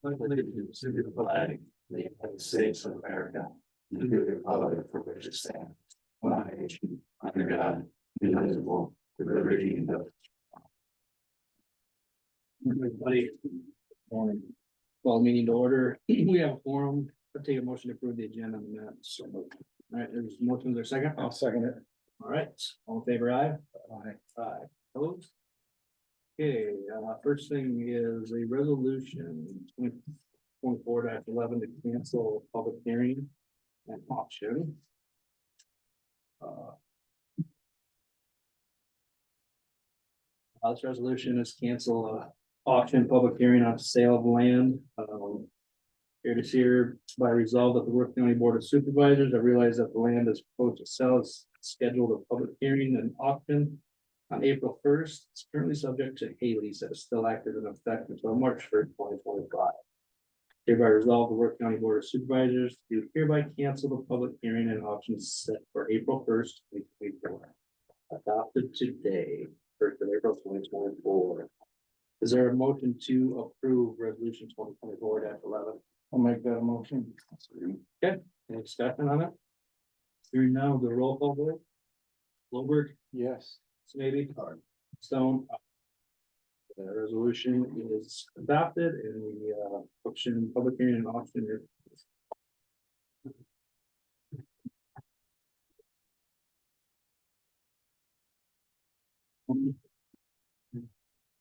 allegiance to the flag of the United States of America, and to the republic for which it stands, one nation, under God, indivisible, with liberty and justice. Everybody, morning. Call meeting to order. We have a forum. I'll take a motion to approve the agenda on the minutes. So, all right, there's motion, there second? I'll second it. All right, all in favor, aye? Aye. Aye. Opposed? Okay, first thing is a resolution 24-11 to cancel public hearing and auction. This resolution is cancel auction public hearing on sale of land. Here to here by resolve that the Worth County Board of Supervisors, I realize that the land is proposed to sell is scheduled a public hearing and auction on April 1st. It's currently subject to hay lease that is still active in effect until March 1st, 2025. Hereby resolve the Worth County Board of Supervisors to hereby cancel the public hearing and auction set for April 1st, 2024. Adopted today, 1st of April, 2024. Is there a motion to approve resolution 2024-11? I'll make that a motion. Okay, any discussion on it? Hearing now, the roll call vote. Lowberg, Yes. maybe, Stone. The resolution is adopted and the auction, public hearing and auction is.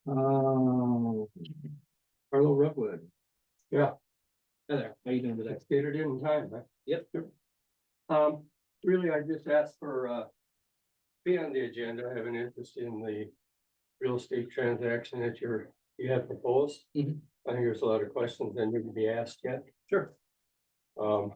Carlo Rookwood. Yeah. Hi there, how you doing today? Let's get it in time, huh? Yep. Really, I just asked for, be on the agenda. I have an interest in the real estate transaction that you have proposed. Mhm. I think there's a lot of questions that need to be asked yet. Sure. One,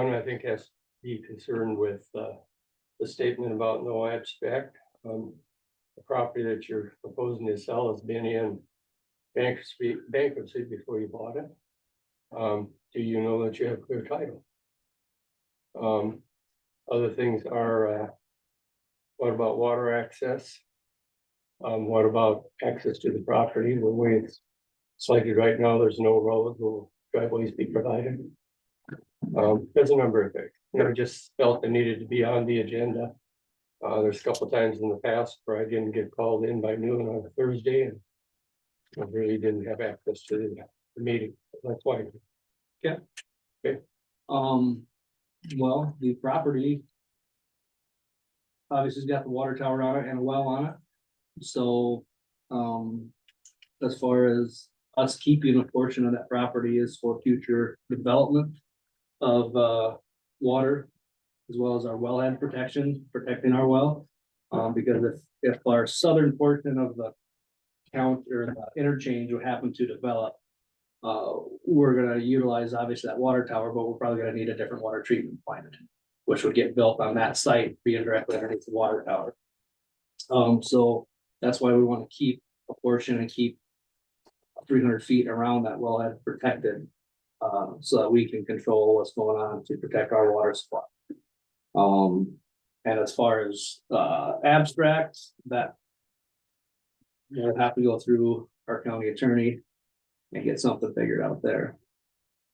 I think has to be concerned with, the statement about no abstract. The property that you're proposing to sell has been in bankruptcy before you bought it. Do you know that you have clear title? Other things are, what about water access? What about access to the property? The way it's slated right now, there's no road, will driveways be provided? There's a number of things, I just felt it needed to be on the agenda. There's a couple of times in the past where I didn't get called in by noon on a Thursday and I really didn't have access to the meeting. That's why. Well, the property. Obviously, it's got the water tower on it and a well on it. So, as far as us keeping a portion of that property is for future development of, water. As well as our wellhead protection, protecting our well. Because if our southern portion of the count or the interchange would happen to develop. We're gonna utilize obviously that water tower, but we're probably gonna need a different water treatment plant. Which would get built on that site, being directly underneath the water tower. So that's why we want to keep a portion and keep 300 feet around that wellhead protected. So that we can control what's going on to protect our water supply. And as far as abstracts, that we'll have to go through our county attorney and get something figured out there.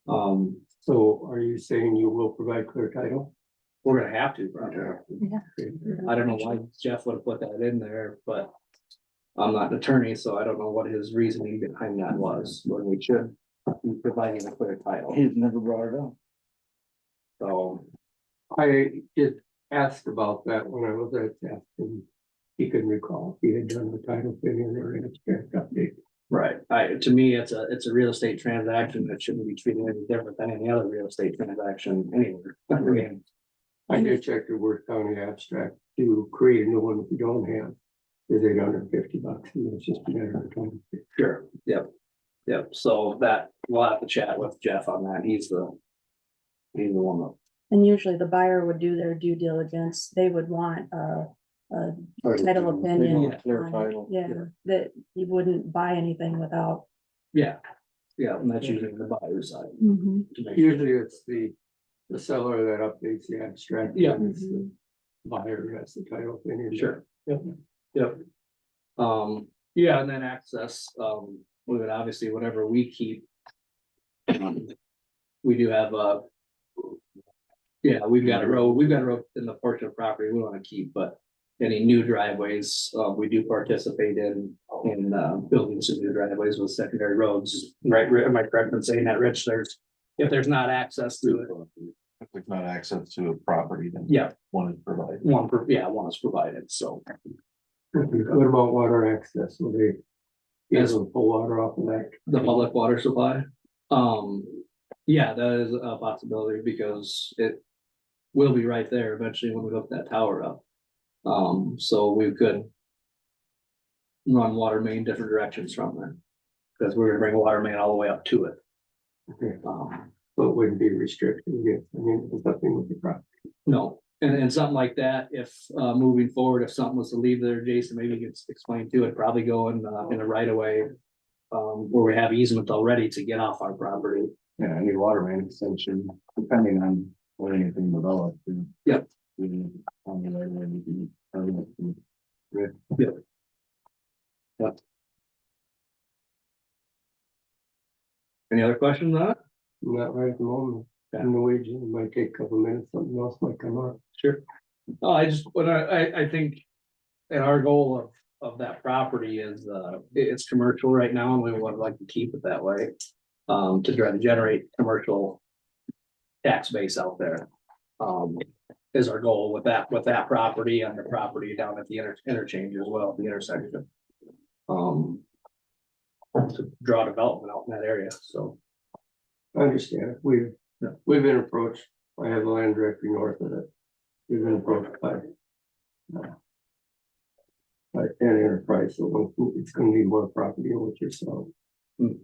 So are you saying you will provide clear title? We're gonna have to, probably. Yeah. I don't know why Jeff would have put that in there, but I'm not an attorney, so I don't know what his reasoning behind that was, when we should be providing a clear title. He's never brought it up. So, I did ask about that when I was at Jeff, and he couldn't recall if he had done the title thing or an abstract update. right, to me, it's a real estate transaction that shouldn't be treated any different than any other real estate transaction anywhere. I mean, I did check the Worth County abstract to create a new one if you don't have. Is $850 and it's just a matter of time. Sure, yep, so that, we'll have to chat with Jeff on that, he's the one that. And usually the buyer would do their due diligence. They would want a title opinion. Clear on- title. Yeah, that you wouldn't buy anything without. Yeah, and that's usually the buyer's side. Mhm. to make sure. Usually it's the seller that updates the abstract. Yeah. and it's the buyer who has the title opinion. Sure, yep. Yeah, and then access, we would obviously, whatever we keep. We do have yeah, we've got a road in the portion of property we wanna keep, but any new driveways, we do participate in building some new driveways with secondary roads. Right, am I correct in saying that, Rich? If there's not access to it, If there's not access to a property, then yeah, one is provided. one is provided, so. What about water access? Will they be able to pull water off of that? The public water supply, yeah, that is a possibility because it will be right there eventually when we hook that tower up. So we could run water main different directions from there. Because we're gonna bring a water main all the way up to it. Okay, Um, so it wouldn't be restricted, yes, I mean, there's nothing with the property. no, and something like that, if moving forward, if something was to leave there, Jason, maybe you could explain to it, probably go in a right of way. Where we have easement already to get off our property. Yeah, any water main extension, depending on what anything developed. Yep. On the right way, we can permit and- Any other questions on it? Not right at the moment. Yeah. In the wage, it might take a couple minutes, something else might come up. Sure. Oh, I think, and our goal of that property is, it's commercial right now, and we would like to keep it that way. To try to generate commercial tax base out there. Is our goal with that property and the property down at the interchange as well, the intersection. To draw development out in that area, so. I understand, we've Yeah. been approached, I have a land directory north of it. We've been approached by an enterprise, so it's gonna need more property than what you're selling. Hmm.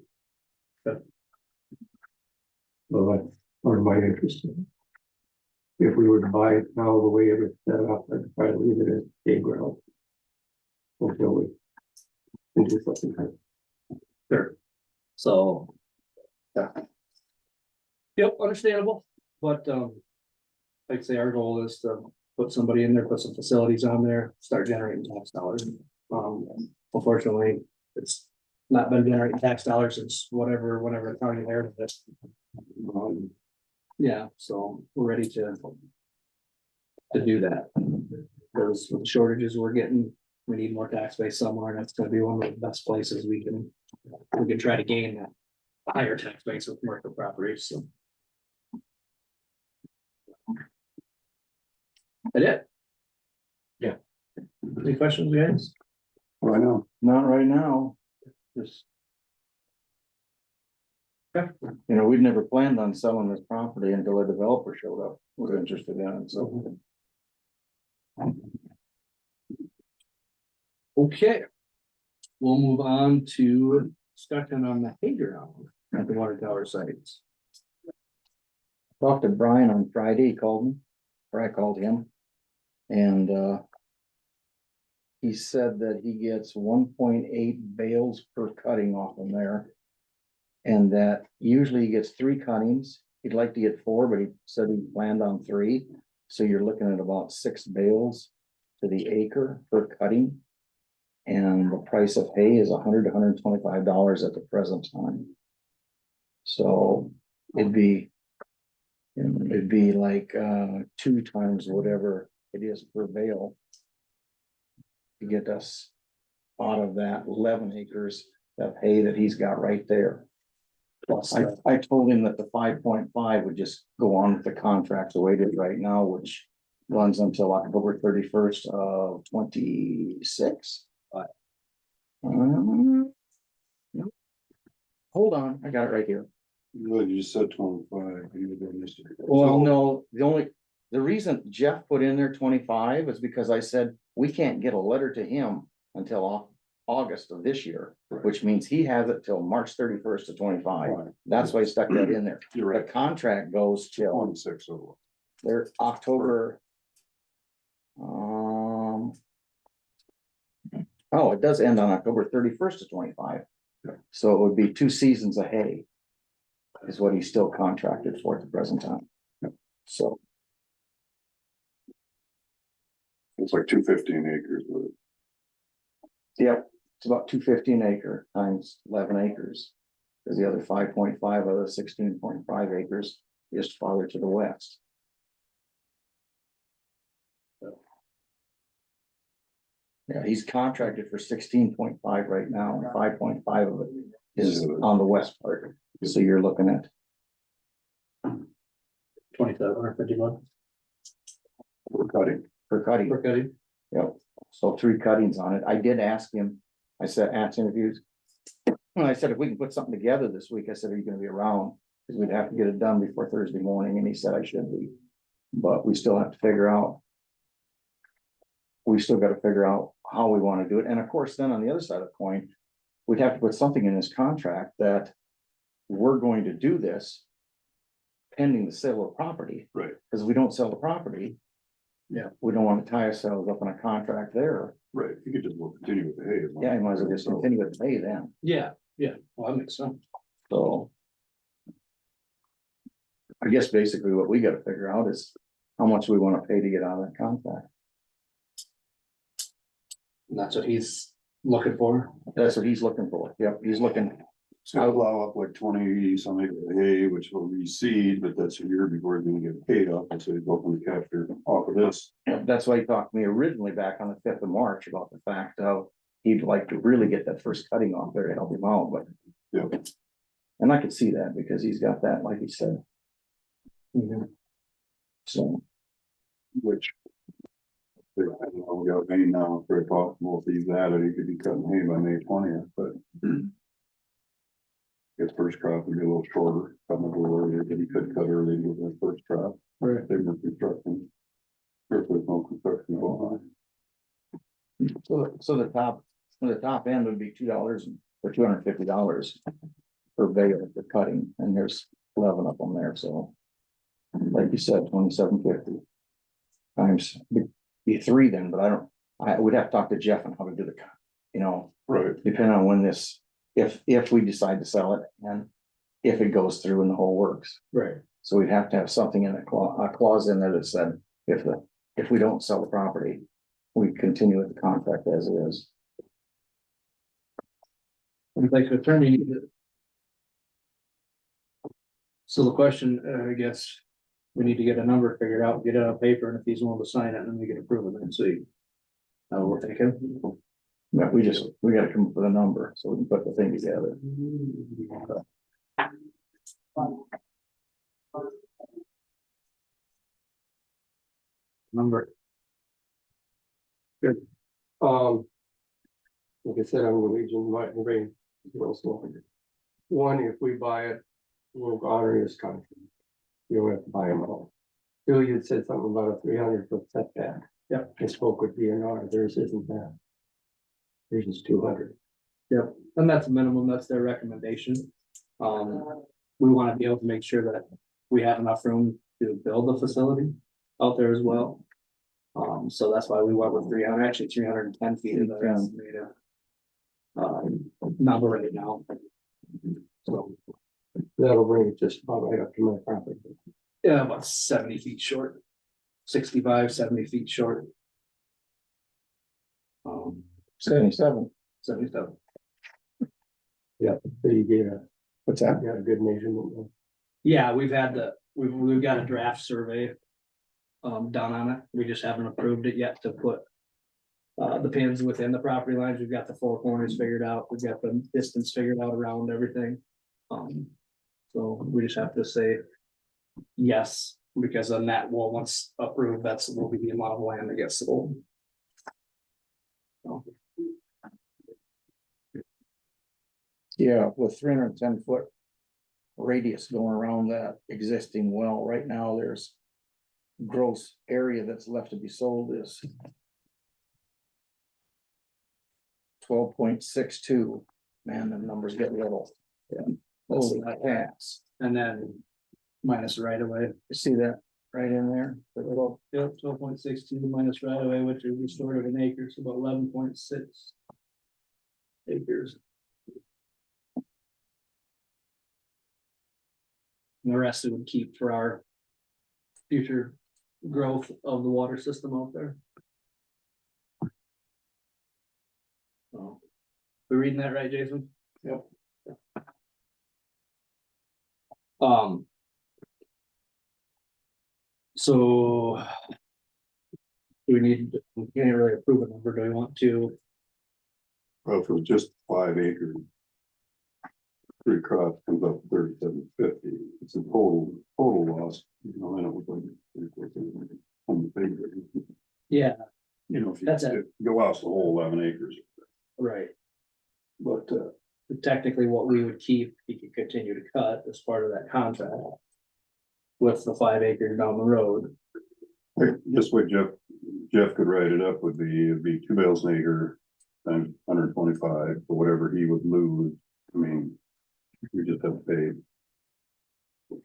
Okay. So that's part of my interest in it. If we were to buy it now, the way it was set up, I'd probably leave it as day ground. Until we can do something. Sure. So. Yeah. Yep, understandable, but, like I say, our goal is to put somebody in there, put some facilities on there, start generating tax dollars. Unfortunately, it's not been generating tax dollars since whenever the county inherited it. Yeah, so we're ready to do that. Because with the shortages we're getting, we need more tax base somewhere, and that's gonna be one of the best places we can try to gain that higher tax base with commercial properties, so. That it? Yeah. Any questions, guys? Well, I know, not right now, just. Okay. You know, we'd never planned on selling this property until a developer showed up, was interested in it, so. Okay. We'll move on to discussion on the playground at the water tower sites. Talked to Brian on Friday, he called me, or I called him. And he said that he gets 1.8 bales per cutting off from there. And that usually he gets 3 cuttings. He'd like to get 4, but he said he planned on 3. So you're looking at about 6 bales to the acre per cutting. And the price of hay is $100 to $125 at the present time. So it'd be like 2 times whatever it is per bale to get us out of that 11 acres of hay that he's got right there. Plus, I told him that the 5.5 would just go on with the contract the way it is right now, which runs until October 31st of 26. Hold on, I got it right here. Well, you just said 25. Well, no, the reason Jeff put in there 25 is because I said, we can't get a letter to him until August of this year, which means he has it till March 31st of 25. Right. That's why he stuck that in there. You're The right, contract goes till 26 or their October. Oh, it does end on October 31st of 25. Yeah. So it would be 2 seasons of hay. Is what he's still contracted for at the present time. So. it's like 215 acres with it. Yep, It's about 250 an acre times 11 acres. Cause the other 5.5 of the 16.5 acres is farther to the west. Yeah, he's contracted for 16.5 right now, and 5.5 of it is on the west part. So you're looking at 2,751 We're cutting. per cutting. per cutting. Yep, so 3 cuttings on it. I did ask him, asked him if he was. And I said, if we can put something together this week, I said, are you gonna be around? Cause we'd have to get it done before Thursday morning, and he said I should be. But we still have to figure out. We still gotta figure out how we wanna do it, and of course, then on the other side of the coin, we'd have to put something in this contract that we're going to do this. Pending the sale of property. Right. Cause if we don't sell the property. Yeah. We don't wanna tie ourselves up in a contract there. Right, you could just continue with the hay. Yeah, you might as well just continue with the pay then, Yeah, well, that makes sense. so. I guess basically what we gotta figure out is how much we wanna pay to get out of that contract. And that's what he's looking for. That's what he's looking for. Yep, he's looking, So I'll allow up like 20 some acre of hay, which will reseed, but that's a year before it's gonna get paid up, and so you go from the capture off of this. that's why he talked to me originally back on the 5th of March about the fact of. He'd like to really get that first cutting off there to help him out, but. Yeah. And I could see that because he's got that, like he said. So, Which. I don't know, we got May now, it's very possible if he's added, he could be cutting hay by May 20th, but. His first crop would be a little shorter, come a little earlier, but he could cut early with his first crop, Right. they were construction. If there's no construction going on. so the top end would be $2 or $250. Per bale for cutting, and there's 11 of them there, so. Like you said, 2750. Times, be 3 then, but I would have to talk to Jeff on how to do the cut, you know. Right. Depending on when this, if we decide to sell it and if it goes through and the whole works. Right. So we'd have to have something in a clause in there that said, if we don't sell the property, we continue with the contract as it is. Like the attorney. So the question, I guess, we need to get a number figured out, get it on paper, and if he's willing to sign it, then we can approve it and see. Now we're thinking. But we gotta come up with a number so we can put the thing together. Number. Like I said, I'm the region, my brain, real slow. One, if we buy it, we'll honor his contract. You don't have to buy them all. Bill, you'd said something about a 300-foot setback. Yeah. I spoke with DNR, theirs isn't that. Theirs is 200. Yep, and that's a minimum, that's their recommendation. We want to be able to make sure that we have enough room to build the facility out there as well. So that's why we went with 300, actually 310 feet of the estimated. Number right now. So, That'll bring it just about right up to my property. yeah, about 70 feet short, 65, 70 feet short. 77. 77. Yeah, so you get a, What's that? you got a good measurement. Yeah, we've got a draft survey. Done on it, we just haven't approved it yet to put. The pins within the property lines, we've got the 4 corners figured out, we've got the distance figured out around everything. So we just have to say. Yes, because then that will, once approved, will be the amount of land that gets sold. So, Yeah, with 310-foot radius going around that existing well, right now there's. Gross area that's left to be sold is. 12.62, man, the numbers get little. Yeah. Holy cats, and then minus right away. you see that right in there? The little, Yep, 12.62 minus right away, which is restored of an acre, so about 11.6 acres. And the rest it would keep for our future growth of the water system out there. So, We reading that right, Jason? Yep. So. Do we can't really approve a number, do we want to? Well, if it was just 5 acres. 3 crops comes up 3750, it's a total loss, you know, and it was like. On the big, Yeah, you know, if you That's it. if you lost the whole 11 acres, right. but, Technically, what we would keep, he could continue to cut as part of that contract. With the 5 acres down the road. just what Jeff could write it up would be, it'd be 2 bales an acre. Times 125, for whatever he would lose, I mean, we just have to pay.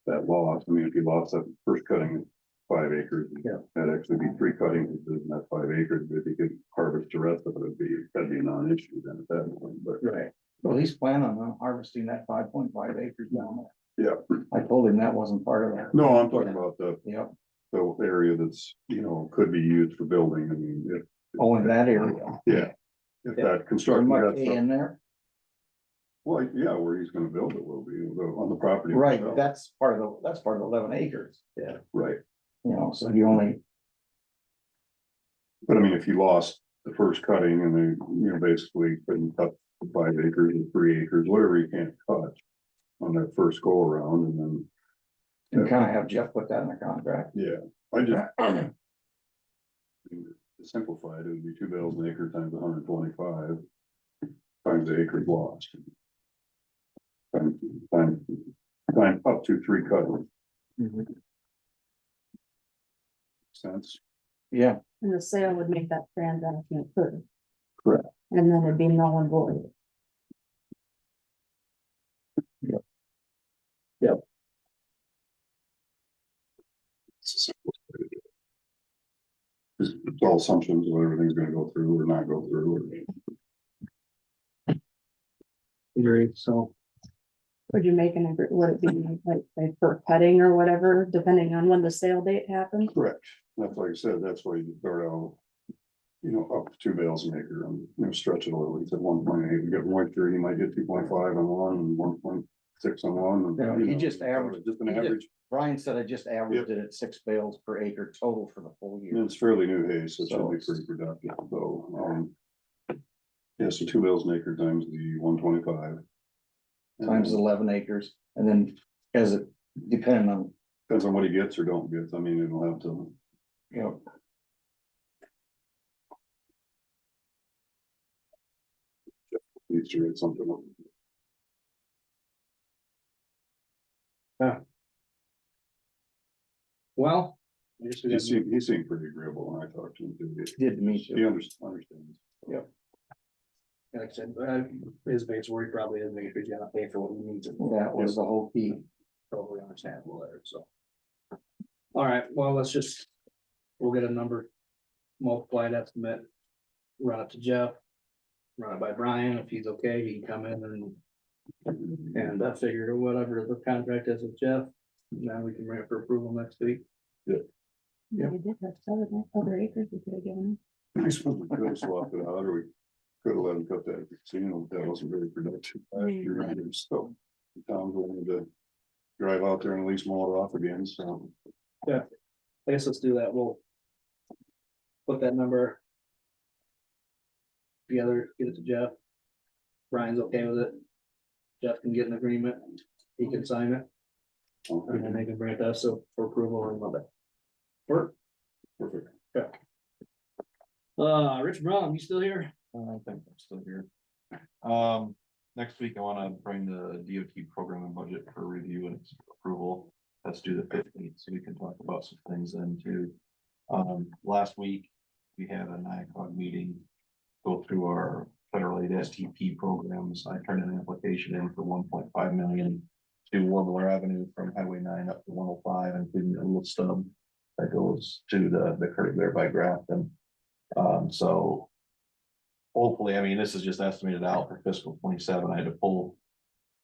That loss, I mean, if he lost that first cutting 5 acres. Yeah. That'd actually be 3 cuttings in that 5 acres, but if he could harvest the rest of it, that'd be a non-issue then at that point, but. Right. Well, he's planning on harvesting that 5.5 acres down there. Yeah, I told him that wasn't part of that. no, I'm talking about Yep, the area that's, you know, could be used for building, I mean, if. oh, in that area. Yeah, if Yeah. that There construction might got be some, in there, well, yeah, where he's gonna build it will be on the property. right, itself. that's part of 11 acres, Right, you know, so you only, but I mean, if you lost the first cutting and then, you know, basically couldn't cut 5 acres and 3 acres, whatever you can't cut. On that first go around and then, you kind of have Jeff put that in the contract. yeah, I just. To simplify it, it would be 2 bales an acre times 125. Times the acres lost. Time up to 3 cuttings, sense, Yeah, And the sale would make that transaction occur. Correct. And then it'd be null and void. it's all assumptions of everything's gonna go through or not go through, or Agreed, so. Would you make would it be like say per cutting or whatever, depending on when the sale date happens? correct, that's like I said, that's why you start out. You know, up to 2 bales an acre and, you know, stretch it a little, it's at 1.8, you get moisture, you might get 2.5 on one and 1.6 on one. and, Yeah, you he know, just averaged- Just an he just- average, Brian said I just averaged it at 6 bales per acre total for the whole and year. it's fairly new hay, so it should So be it's- pretty productive, so, yeah, so 2 bales an acre times the 125. Times 11 acres, and then as it, depending on, Depends on what he gets or don't get, I mean, it'll have to, you know, needs to read something. Well. I guess we got- He seemed pretty agreeable when I talked to him. did to me He too. understands. Yep. Like I said, his biggest worry probably is making sure you gotta pay for what you need to. That was the whole key. Totally understandable there, so. All right, well, we'll get a number, multiplied estimate. Run it to Jeff. Run it by Brian, if he's okay, he can come in and figure whatever the contract is with Jeff. Now we can bring it for approval next week. Yeah, we did have other acres we could have given I suppose we could have swapped it out, or we could have let him cut that, you know, that wasn't very productive last year either, so. The town's willing to drive out there and at least mow it off again, so. I guess let's do that, we'll. Put that number. Together, get it to Jeff. Brian's okay with it. Jeff can get an agreement, he can sign it, and then they can bring it to us for approval on Monday. Work. Perfect. Rich Brown, you still here? I think I'm still here. Next week, I wanna bring the DOT program and budget for review and approval. Let's do the 15th, so we can talk about some things then too. Last week, we had a NICOG meeting. Go through our federal aid STP programs. I turned an application in for 1.5 million. To Warbler Avenue from Highway 9 up to 105, including a little stub that goes to the curb there by Grafton. So. Hopefully, I mean, this is just estimated out for fiscal 27. I pulled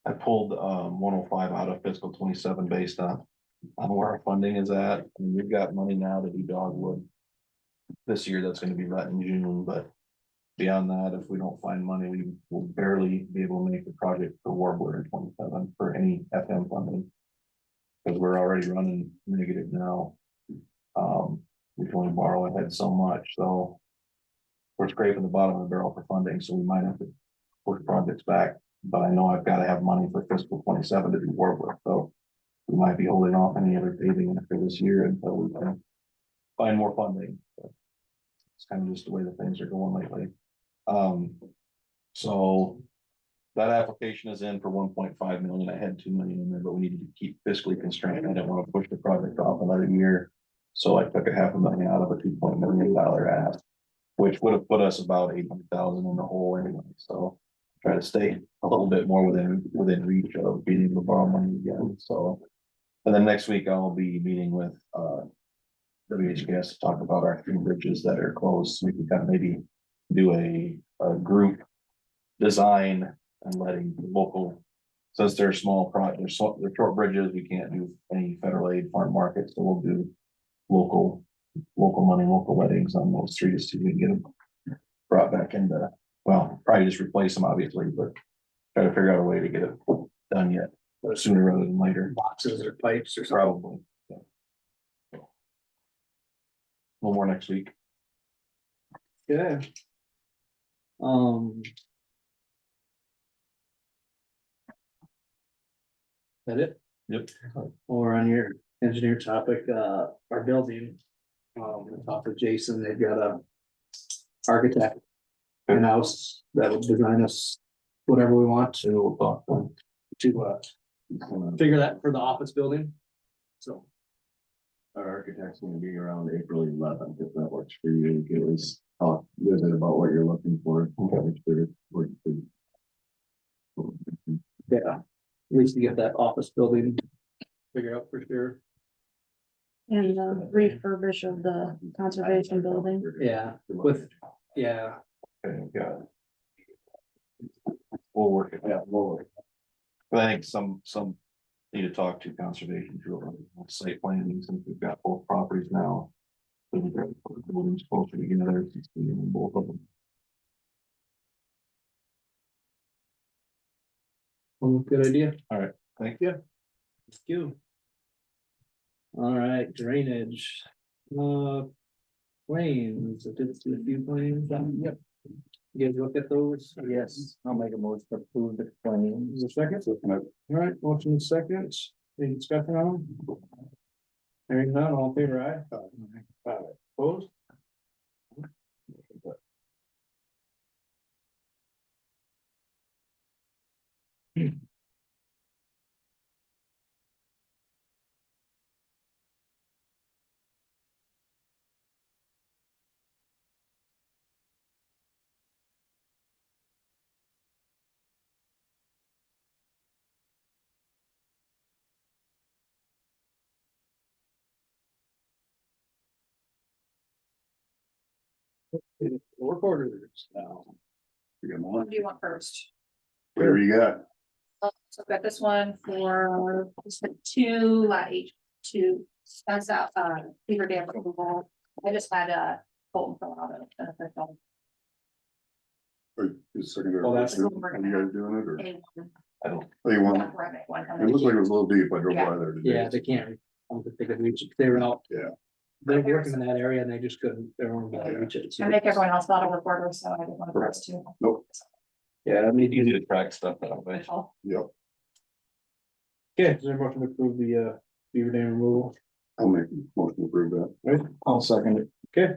105 out of fiscal 27 based on where our funding is at. And we've got money now to do dogwood. This year, that's gonna be right in June, but Beyond that, if we don't find money, we will barely be able to make the project for Warbler in 27 for any FM funding. Because we're already running negative now. We can only borrow ahead so much, so. We're scraping the bottom of the barrel for funding, so we might have to push projects back, but I know I've gotta have money for fiscal 27 to do Warbler, so. We might be holding off any other paving after this year until we can find more funding. But it's kind of just the way that things are going lately. So that application is in for 1.5 million. I had 2 million in there, but we needed to keep fiscally constrained. I didn't want to push the project off another year. So I took a $500,000 out of a $2 million ask, which would have put us about 800,000 in the hole anyway. So try to stay a little bit more within reach of being able to borrow money again. So, and then next week I'll be meeting with WHKS to talk about our 3 bridges that are closed. So we can kind of maybe do a group design and letting the local, since they're small projects, they're short bridges, we can't do any federal aid farm market, so we'll do local money, local weddings on those 3 to see if we can get them brought back into, well, probably just replace them obviously, but try to figure out a way to get it done yet, sooner rather than later. Boxes or pipes or something. Probably. Yeah. A little more next week. Yeah. That it? Yep. Or on your engineer topic, our building, I talked with Jason, they've got a architect in-house that will design us whatever we want to figure that for the office building. So, Our architect's gonna be around April 11th, if that works for you, get at least talk a little bit about what you're looking for. yeah, at least to get that office building figured out for sure. And the refurbish of the conservation building. Yeah, yeah, Okay, got it. We'll work it out. But I think some need to talk to conservation too, on site planning, since we've got both properties now. So we've got to put the buildings closer together, both of them. good idea. All right, thank you. Thank you. All right, drainage. Planes, I did see a few planes. Yep. You guys look at those? Yes, I'll make a motion to approve the claims. Is there a second? All right, motion is second. Any discussion on them? Hearing none, all in favor, aye? Opposed? Work orders now. What do you want first? Whatever you got. So I've got this one for just the 2 lot H2. That's out, Beaver Dam approval. I just had a Colton fill out an official. Or is secondary? Well, that's- Are you guys doing it or? A1. I don't, Oh, you want, One. it looked like it was a little deep. I drove by there today. Yeah, they can't. I don't think they could reach it. They were out. Yeah. They're working in that area and they just couldn't, they weren't able to reach it. so- I make everyone else not a work order, so I didn't want to press too. Nope. Yeah, I mean, easy to track stuff that way. Official. Yep, okay, is there a motion to approve the beaver dam removal? I'll make a motion to approve that. Right, I'll second it. okay.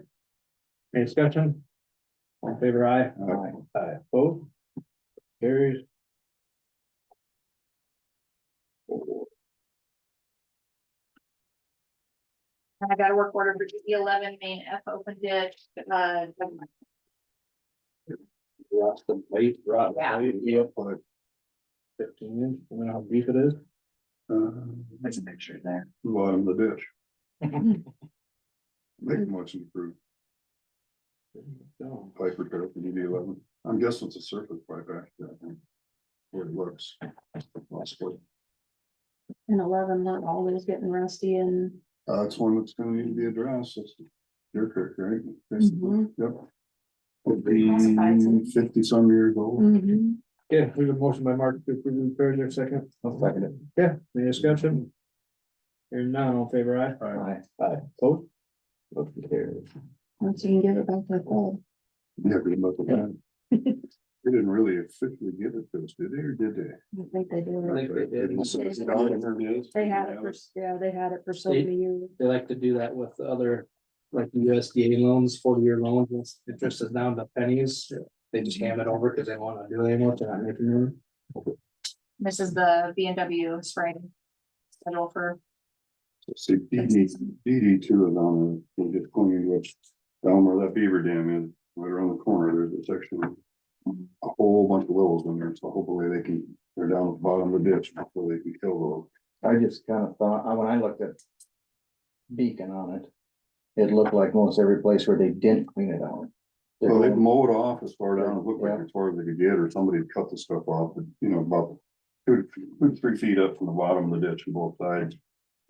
Any discussion? All in favor, aye? Aye. Aye, opposed? Carries. And I got a work order for DD11 main F open ditch, Rots the plate, rot the Yeah. plate, yep, like 15 inch, I don't know how deep it is. there's a picture there. Bottom of the ditch. Make a motion to approve So, pipe repair for DD11. I'm guessing it's a surface pipe actually, I think. Where it looks. Possibly. And 11, not always getting rusty and. It's one that's gonna need to be addressed. It's your trick, right? Basically. Mhm. Yep. Would be Classified. 50 some years old. Mhm. Yeah, we have a motion by Mark to approve the repairs, there a second. I'll second it. Yeah, any discussion? Hearing none, all in favor, aye? Aye. Aye, opposed? Motion carries. Once you can give it back to the club. Yeah, pretty much. They didn't really officially give it to us, did they, or did they? I think they I do. think they did. They had it for, yeah, they had it for so many years. They like to do that with other, like USDA loans, 40-year loans, interest is down to pennies. They just hand it over because they don't want to do it anymore, they're not making room. This is the B&W spring schedule for. See, DD two is on, they just cleaned what's down where that beaver dam is, right around the corner, there's a section. A whole bunch of willows in there, so hopefully they can, they're down at the bottom of the ditch, hopefully they can kill those. I just kind of thought, when I looked at Beacon on it, it looked like most every place where they didn't clean it out. Well, they mowed off as far down, it looked like as far as they could get, or somebody had cut the stuff off, but, you know, about 2 to 3 feet up from the bottom of the ditch on both sides.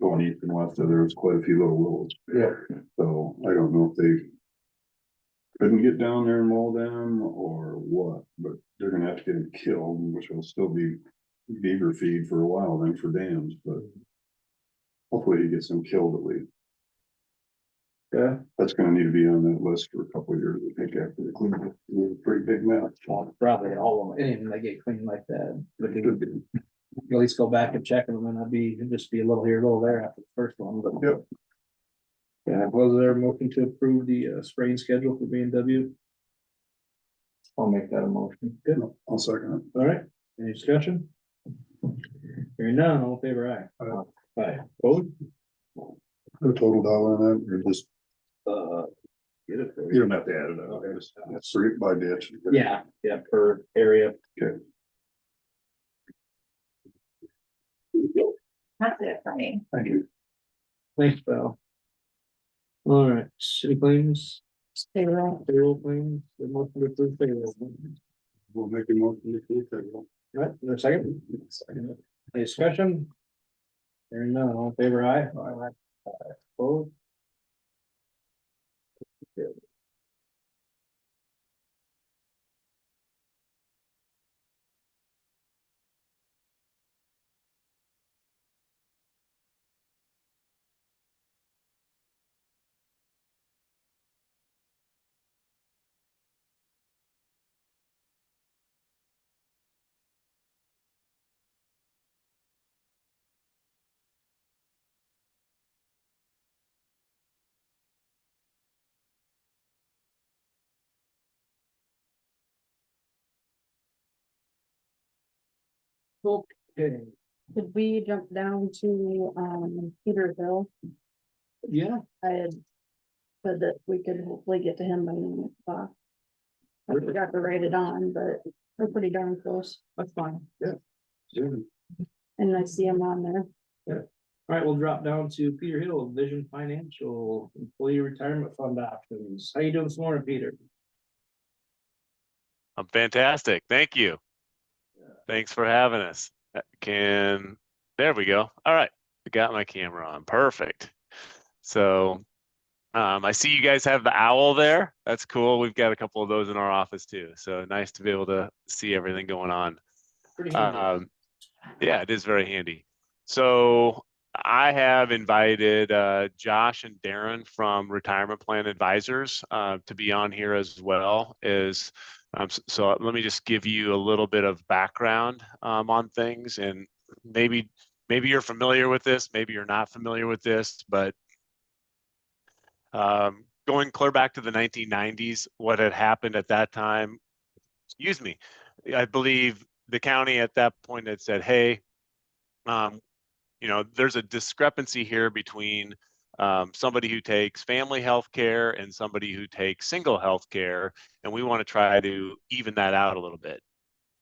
Going east and west, so there was quite a few little willows. Yeah. So I don't know if they couldn't get down there and mow them or what, but they're gonna have to get them killed, which will still be beaver feed for a while then for dams, but hopefully he gets them killed at least. Yeah. That's gonna need to be on that list for a couple of years, I think, after the cleanup. It's a pretty big mess. Probably all of them, anything they get cleaned like that, but they could at least go back and check them, and that'd be, it'd just be a little here, a little there after the first one, but. Yep. Yeah, was there a motion to approve the spraying schedule for B&W? I'll make that a motion. Good, I'll second all right, any discussion? Hearing none, all in favor, aye. Aye. Aye, opposed? it. The total dollar on that, or just, Get it for you don't have to add it up, just, that's free by ditch. Yeah, per area. That's it for me. Thank you. Thanks, Val. All right, city claims, They were all- payroll claims, the motion to approve payroll. We'll make a motion to approve that. Right, in a second. Any discussion? Hearing none, all in favor, aye. Aye. Opposed? Okay, Did we jump down to, Peterville? yeah, I had said that we could hopefully get to him by 9 o'clock. I forgot to write it on, but we're pretty darn close, that's fine. and I see him on there. All right, we'll drop down to Peter Hill, Vision Financial Employee Retirement Fund Options. How you doing this morning, Peter? I'm fantastic. Thank you. Thanks for having us. There we go. All right. I got my camera on. Perfect. So I see you guys have the owl there. That's cool. We've got a couple of those in our office too. So nice to be able to see everything going on. Pretty handy. Yeah, it is very handy. So I have invited Josh and Darren from Retirement Plan Advisors to be on here as well. So let me just give you a little bit of background on things, and maybe you're familiar with this, maybe you're not familiar with this, but going clear back to the 1990s, what had happened at that time, excuse me, I believe the county at that point had said, hey, there's a discrepancy here between somebody who takes family health care and somebody who takes single health care, and we want to try to even that out a little bit.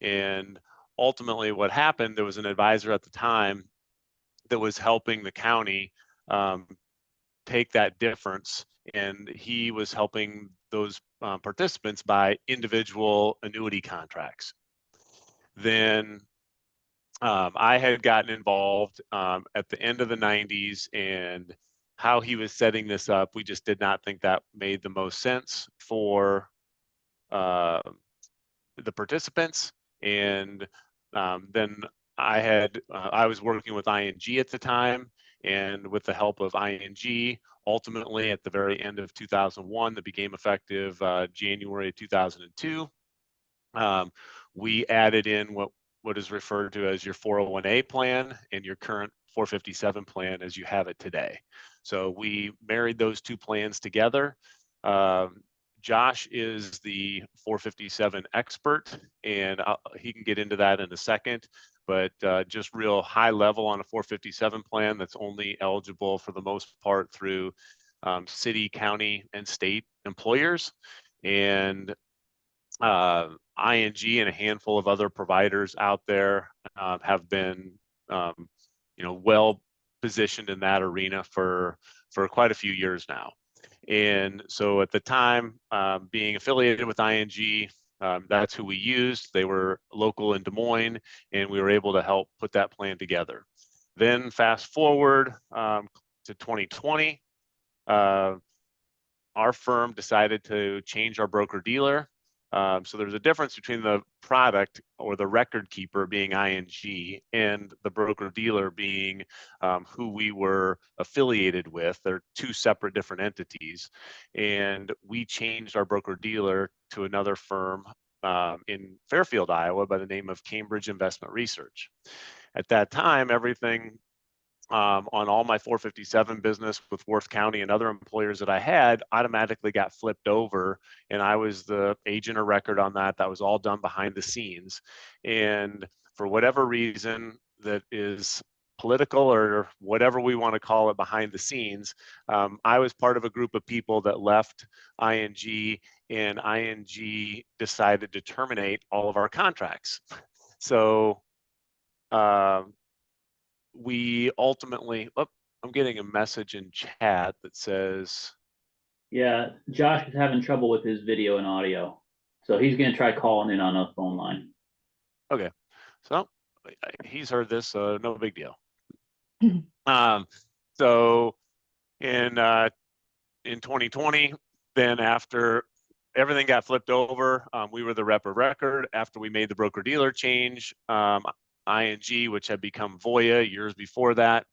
And ultimately what happened, there was an advisor at the time that was helping the county take that difference, and he was helping those participants buy individual annuity contracts. Then I had gotten involved at the end of the 90s, and how he was setting this up, we just did not think that made the most sense for the participants. And then I was working with ING at the time, and with the help of ING, ultimately at the very end of 2001, that became effective January 2002, we added in what is referred to as your 401A plan and your current 457 plan as you have it today. So we married those two plans together. Josh is the 457 expert, and he can get into that in a second, but just real high level on a 457 plan that's only eligible for the most part through city, county, and state employers. And ING and a handful of other providers out there have been, well positioned in that arena for quite a few years now. And so at the time, being affiliated with ING, that's who we used. They were local in Des Moines, and we were able to help put that plan together. Then fast forward to 2020, our firm decided to change our broker dealer. So there's a difference between the product or the record keeper being ING and the broker dealer being who we were affiliated with. They're two separate different entities. And we changed our broker dealer to another firm in Fairfield, Iowa by the name of Cambridge Investment Research. At that time, everything on all my 457 business with Worth County and other employers that I had automatically got flipped over, and I was the agent of record on that. That was all done behind the scenes. And for whatever reason that is political or whatever we want to call it behind the scenes, I was part of a group of people that left ING, and ING decided to terminate all of our contracts. So we ultimately, I'm getting a message in chat that says, yeah, Josh is having trouble with his video and audio, so he's going to try calling in on a phone line. okay, so he's heard this, so no big deal. So in 2020, then after everything got flipped over, we were the rep of record. After we made the broker dealer change, ING, which had become Voya years before that,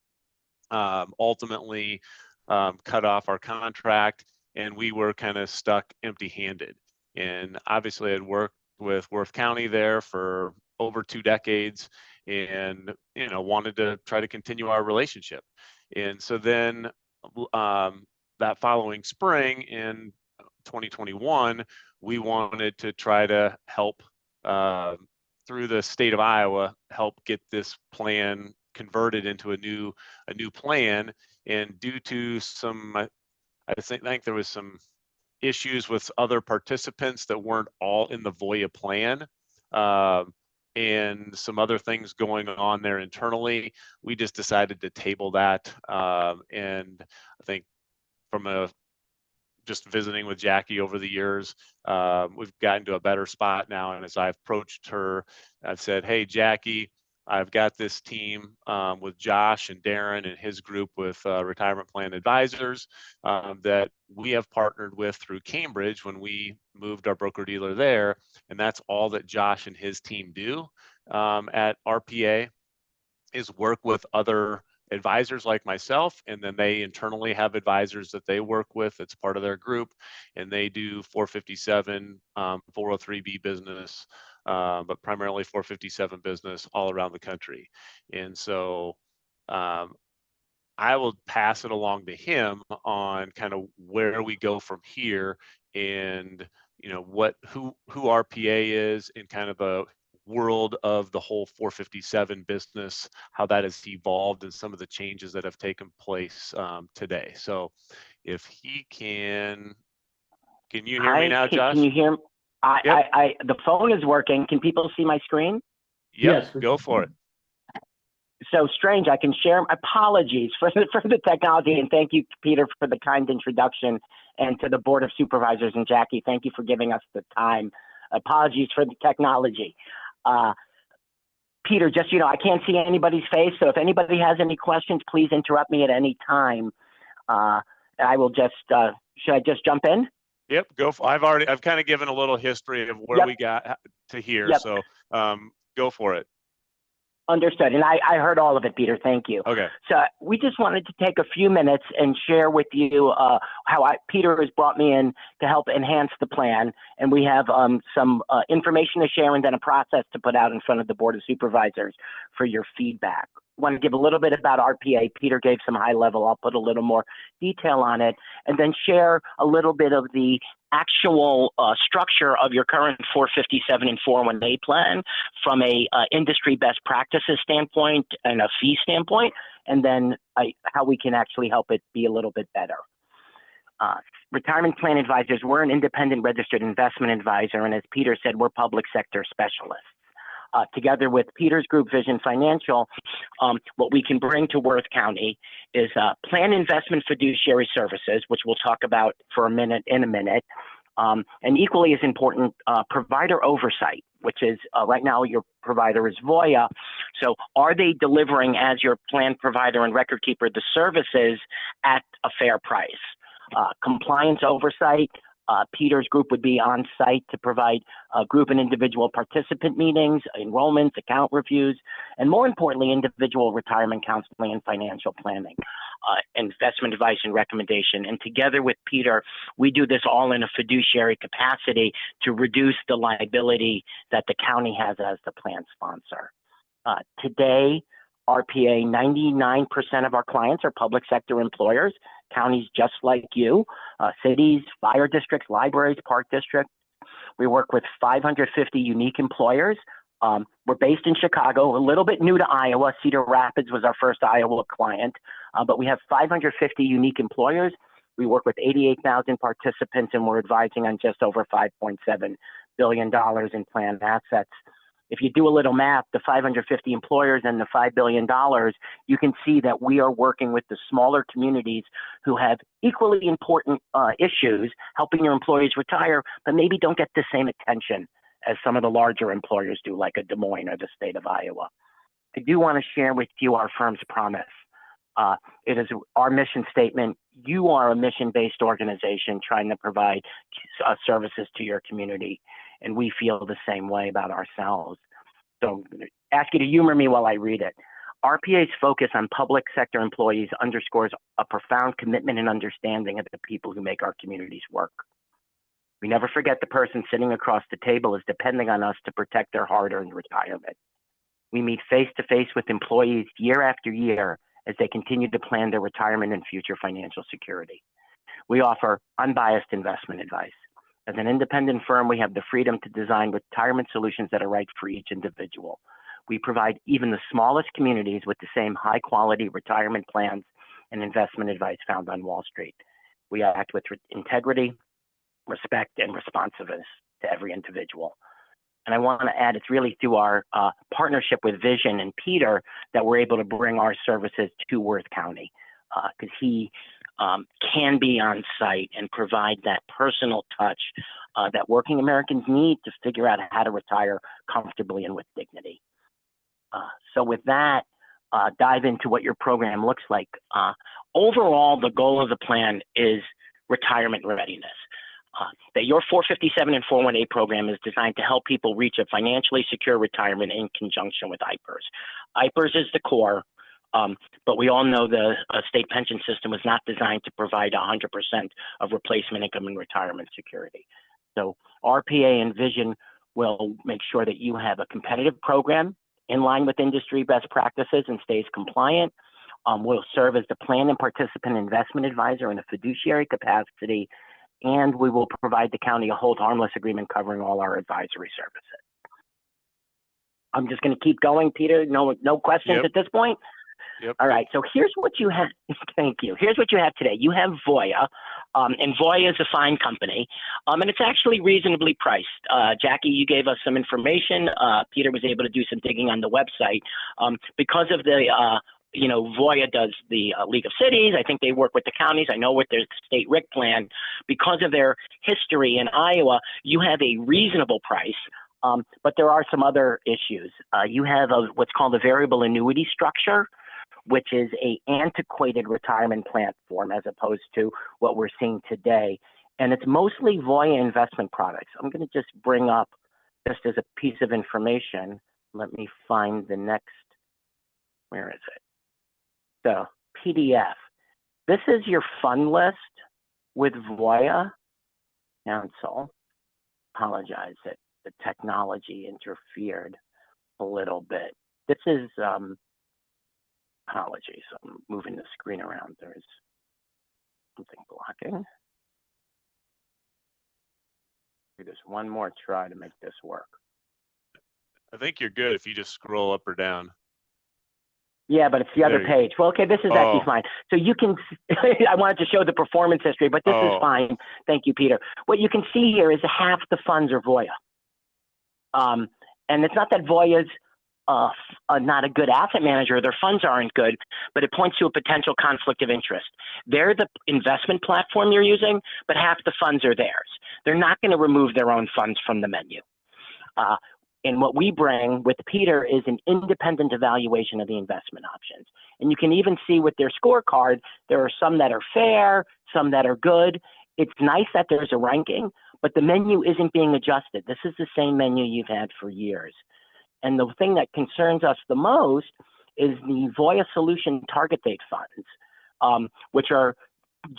ultimately cut off our contract, and we were kind of stuck empty-handed. And obviously I'd worked with Worth County there for over 2 decades, and wanted to try to continue our relationship. And so then that following spring in 2021, we wanted to try to help through the state of Iowa, help get this plan converted into a new plan. And due to some, I think there was some issues with other participants that weren't all in the Voya plan, and some other things going on there internally, we just decided to table that. And I think from just visiting with Jackie over the years, we've gotten to a better spot now. And as I've approached her, I've said, hey, Jackie, I've got this team with Josh and Darren and his group with Retirement Plan Advisors that we have partnered with through Cambridge when we moved our broker dealer there. And that's all that Josh and his team do at RPA, is work with other advisors like myself, and then they internally have advisors that they work with. It's part of their group, and they do 457, 403B business, but primarily 457 business all around the country. And so I will pass it along to him on kind of where we go from here, and who RPA is, and kind of the world of the whole 457 business, how that has evolved, and some of the changes that have taken place today. So if he can you hear me now, Josh? Can you hear me? The phone is working. Can people see my screen? Yes, go for it. So strange. I can share. Apologies for the technology, and thank you, Peter, for the kind introduction, and to the Board of Supervisors and Jackie, thank you for giving us the time. Apologies for the technology. Peter, just, I can't see anybody's face, so if anybody has any questions, please interrupt me at any time. I will just, should I just jump in? Yep, I've kind of given a little history of where Yep. we got to here, Yep. so go for it. Understood. And I heard all of it, Peter. Thank you. Okay. So we just wanted to take a few minutes and share with you how Peter has brought me in to help enhance the plan. And we have some information to share and then a process to put out in front of the Board of Supervisors for your feedback. Want to give a little bit about RPA. Peter gave some high level. I'll put a little more detail on it, and then share a little bit of the actual structure of your current 457 and 401A plan from a industry best practices standpoint and a fee standpoint, and then how we can actually help it be a little bit better. Retirement plan advisors, we're an independent registered investment advisor, and as Peter said, we're public sector specialists. Together with Peter's group, Vision Financial, what we can bring to Worth County is plan investment fiduciary services, which we'll talk about for in a minute, and equally as important, provider oversight, which is right now your provider is Voya. So are they delivering as your plan provider and record keeper the services at a fair price? Compliance oversight. Peter's group would be on site to provide group and individual participant meetings, enrollments, account reviews, and more importantly, individual retirement counseling and financial planning, investment advice and recommendation. And together with Peter, we do this all in a fiduciary capacity to reduce the liability that the county has as the plan sponsor. Today, RPA, 99% of our clients are public sector employers, counties just like you, cities, fire districts, libraries, park districts. We work with 550 unique employers. We're based in Chicago, a little bit new to Iowa. Cedar Rapids was our first Iowa client, but we have 550 unique employers. We work with 88,000 participants, and we're advising on just over $5.7 billion in planned assets. If you do a little math, the 550 employers and the $5 billion, you can see that we are working with the smaller communities who have equally important issues, helping your employees retire, but maybe don't get the same attention as some of the larger employers do, like a Des Moines or the state of Iowa. I do want to share with you our firm's promise. It is our mission statement. You are a mission-based organization trying to provide services to your community, and we feel the same way about ourselves. So I'm going to ask you to humor me while I read it. RPA's focus on public sector employees underscores a profound commitment and understanding of the people who make our communities work. We never forget the person sitting across the table is depending on us to protect their hard-earned retirement. We meet face-to-face with employees year after year as they continue to plan their retirement and future financial security. We offer unbiased investment advice. As an independent firm, we have the freedom to design retirement solutions that are right for each individual. We provide even the smallest communities with the same high-quality retirement plans and investment advice found on Wall Street. We act with integrity, respect, and responsiveness to every individual. And I want to add, it's really through our partnership with Vision and Peter that we're able to bring our services to Worth County, because he can be on site and provide that personal touch that working Americans need to figure out how to retire comfortably and with dignity. So with that, dive into what your program looks like. Overall, the goal of the plan is retirement readiness. That your 457 and 418 program is designed to help people reach a financially secure retirement in conjunction with IPERS. IPERS is the core, but we all know the state pension system was not designed to provide 100% of replacement income and retirement security. So RPA and Vision will make sure that you have a competitive program in line with industry best practices and stays compliant. We'll serve as the plan and participant investment advisor in a fiduciary capacity, and we will provide the county a hold harmless agreement covering all our advisory services. I'm just going to keep going, Peter. No questions at this point? Yep. All right, so here's what you have. Thank you. Here's what you have today. You have Voya, and Voya is a fine company, and it's actually reasonably priced. Jackie, you gave us some information. Peter was able to do some digging on the website. Because of the Voya does the League of Cities. I think they work with the counties. I know with their state RIC plan, because of their history in Iowa, you have a reasonable price, but there are some other issues. You have what's called a variable annuity structure, which is a antiquated retirement plan form as opposed to what we're seeing today. and it's mostly Voya investment products. I'm going to just bring up, just as a piece of information, let me find the next, where is it? The PDF. This is your fund list with Voya Council. Apologize that the technology interfered a little bit. This is, apologies, I'm moving the screen around. There's something blocking. There's one more try to make this work. I think you're good if you just scroll up or down. Yeah, but it's the other There you- page. Well, okay, this is actually Oh. fine. So you can, I wanted to show the performance history, but this is Oh. fine. Thank you, Peter. What you can see here is half the funds are Voya. And it's not that Voya's not a good asset manager, their funds aren't good, but it points to a potential conflict of interest. They're the investment platform you're using, but half the funds are theirs. They're not going to remove their own funds from the menu. And what we bring with Peter is an independent evaluation of the investment options. And you can even see with their scorecard, there are some that are fair, some that are good. It's nice that there's a ranking, but the menu isn't being adjusted. This is the same menu you've had for years. And the thing that concerns us the most is the Voya Solution Target Date funds, which are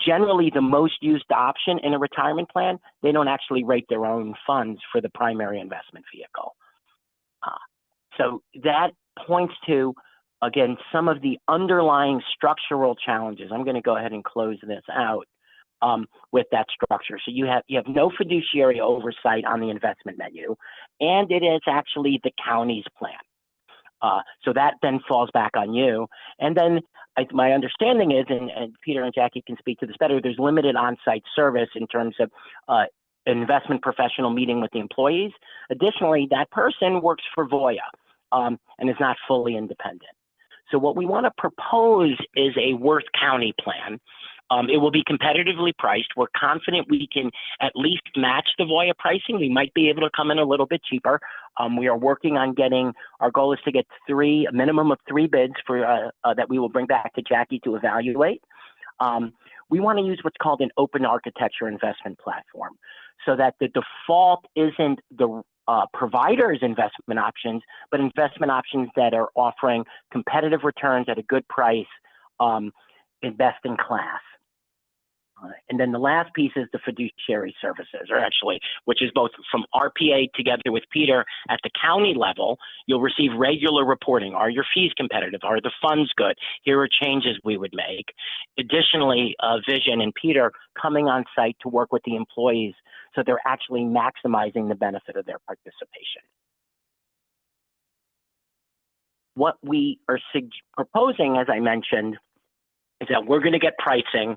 generally the most used option in a retirement plan. They don't actually rate their own funds for the primary investment vehicle. So that points to, again, some of the underlying structural challenges. I'm going to go ahead and close this out with that structure. So you have no fiduciary oversight on the investment menu, and it is actually the county's plan. So that then falls back on you. And then my understanding is, and Peter and Jackie can speak to this better, there's limited on-site service in terms of an investment professional meeting with the employees. Additionally, that person works for Voya and is not fully independent. So what we want to propose is a Worth County plan. It will be competitively priced. We're confident we can at least match the Voya pricing. We might be able to come in a little bit cheaper. We are working on our goal is to get a minimum of 3 bids for that we will bring back to Jackie to evaluate. We want to use what's called an open architecture investment platform, so that the default isn't the provider's investment options, but investment options that are offering competitive returns at a good price, in best in class. And then the last piece is the fiduciary services, or actually, which is both from RPA together with Peter at the county level. You'll receive regular reporting. Are your fees competitive? Are the funds good? Here are changes we would make. Additionally, Vision and Peter coming on site to work with the employees so they're actually maximizing the benefit of their participation. What we are proposing, as I mentioned, is that we're going to get pricing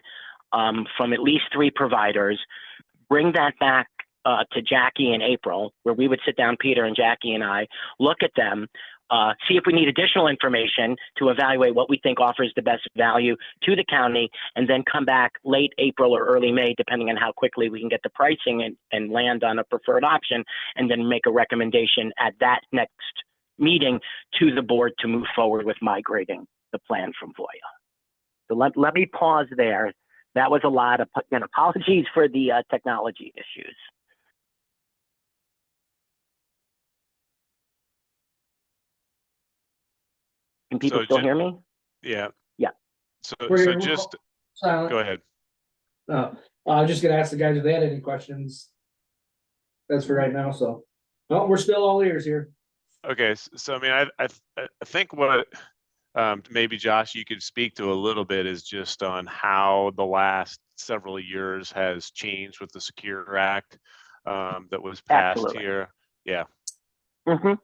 from at least 3 providers, bring that back to Jackie in April, where we would sit down, Peter and Jackie and I, look at them, see if we need additional information to evaluate what we think offers the best value to the county, and then come back late April or early May, depending on how quickly we can get the pricing and land on a preferred option, and then make a recommendation at that next meeting to the board to move forward with migrating the plan from Voya. So let me pause there. That was a lot of, apologies for the technology issues. Can people still hear me? Yeah. Yeah. So We're just silent. go ahead. I was just gonna ask the guys if they had any questions. That's for right now, so. No, we're still all ears here. Okay, so I mean, I think what maybe Josh, you could speak to a little bit is just on how the last several years has changed with the Secure Act that was passed Absolutely. here. Yeah. Mm-hmm.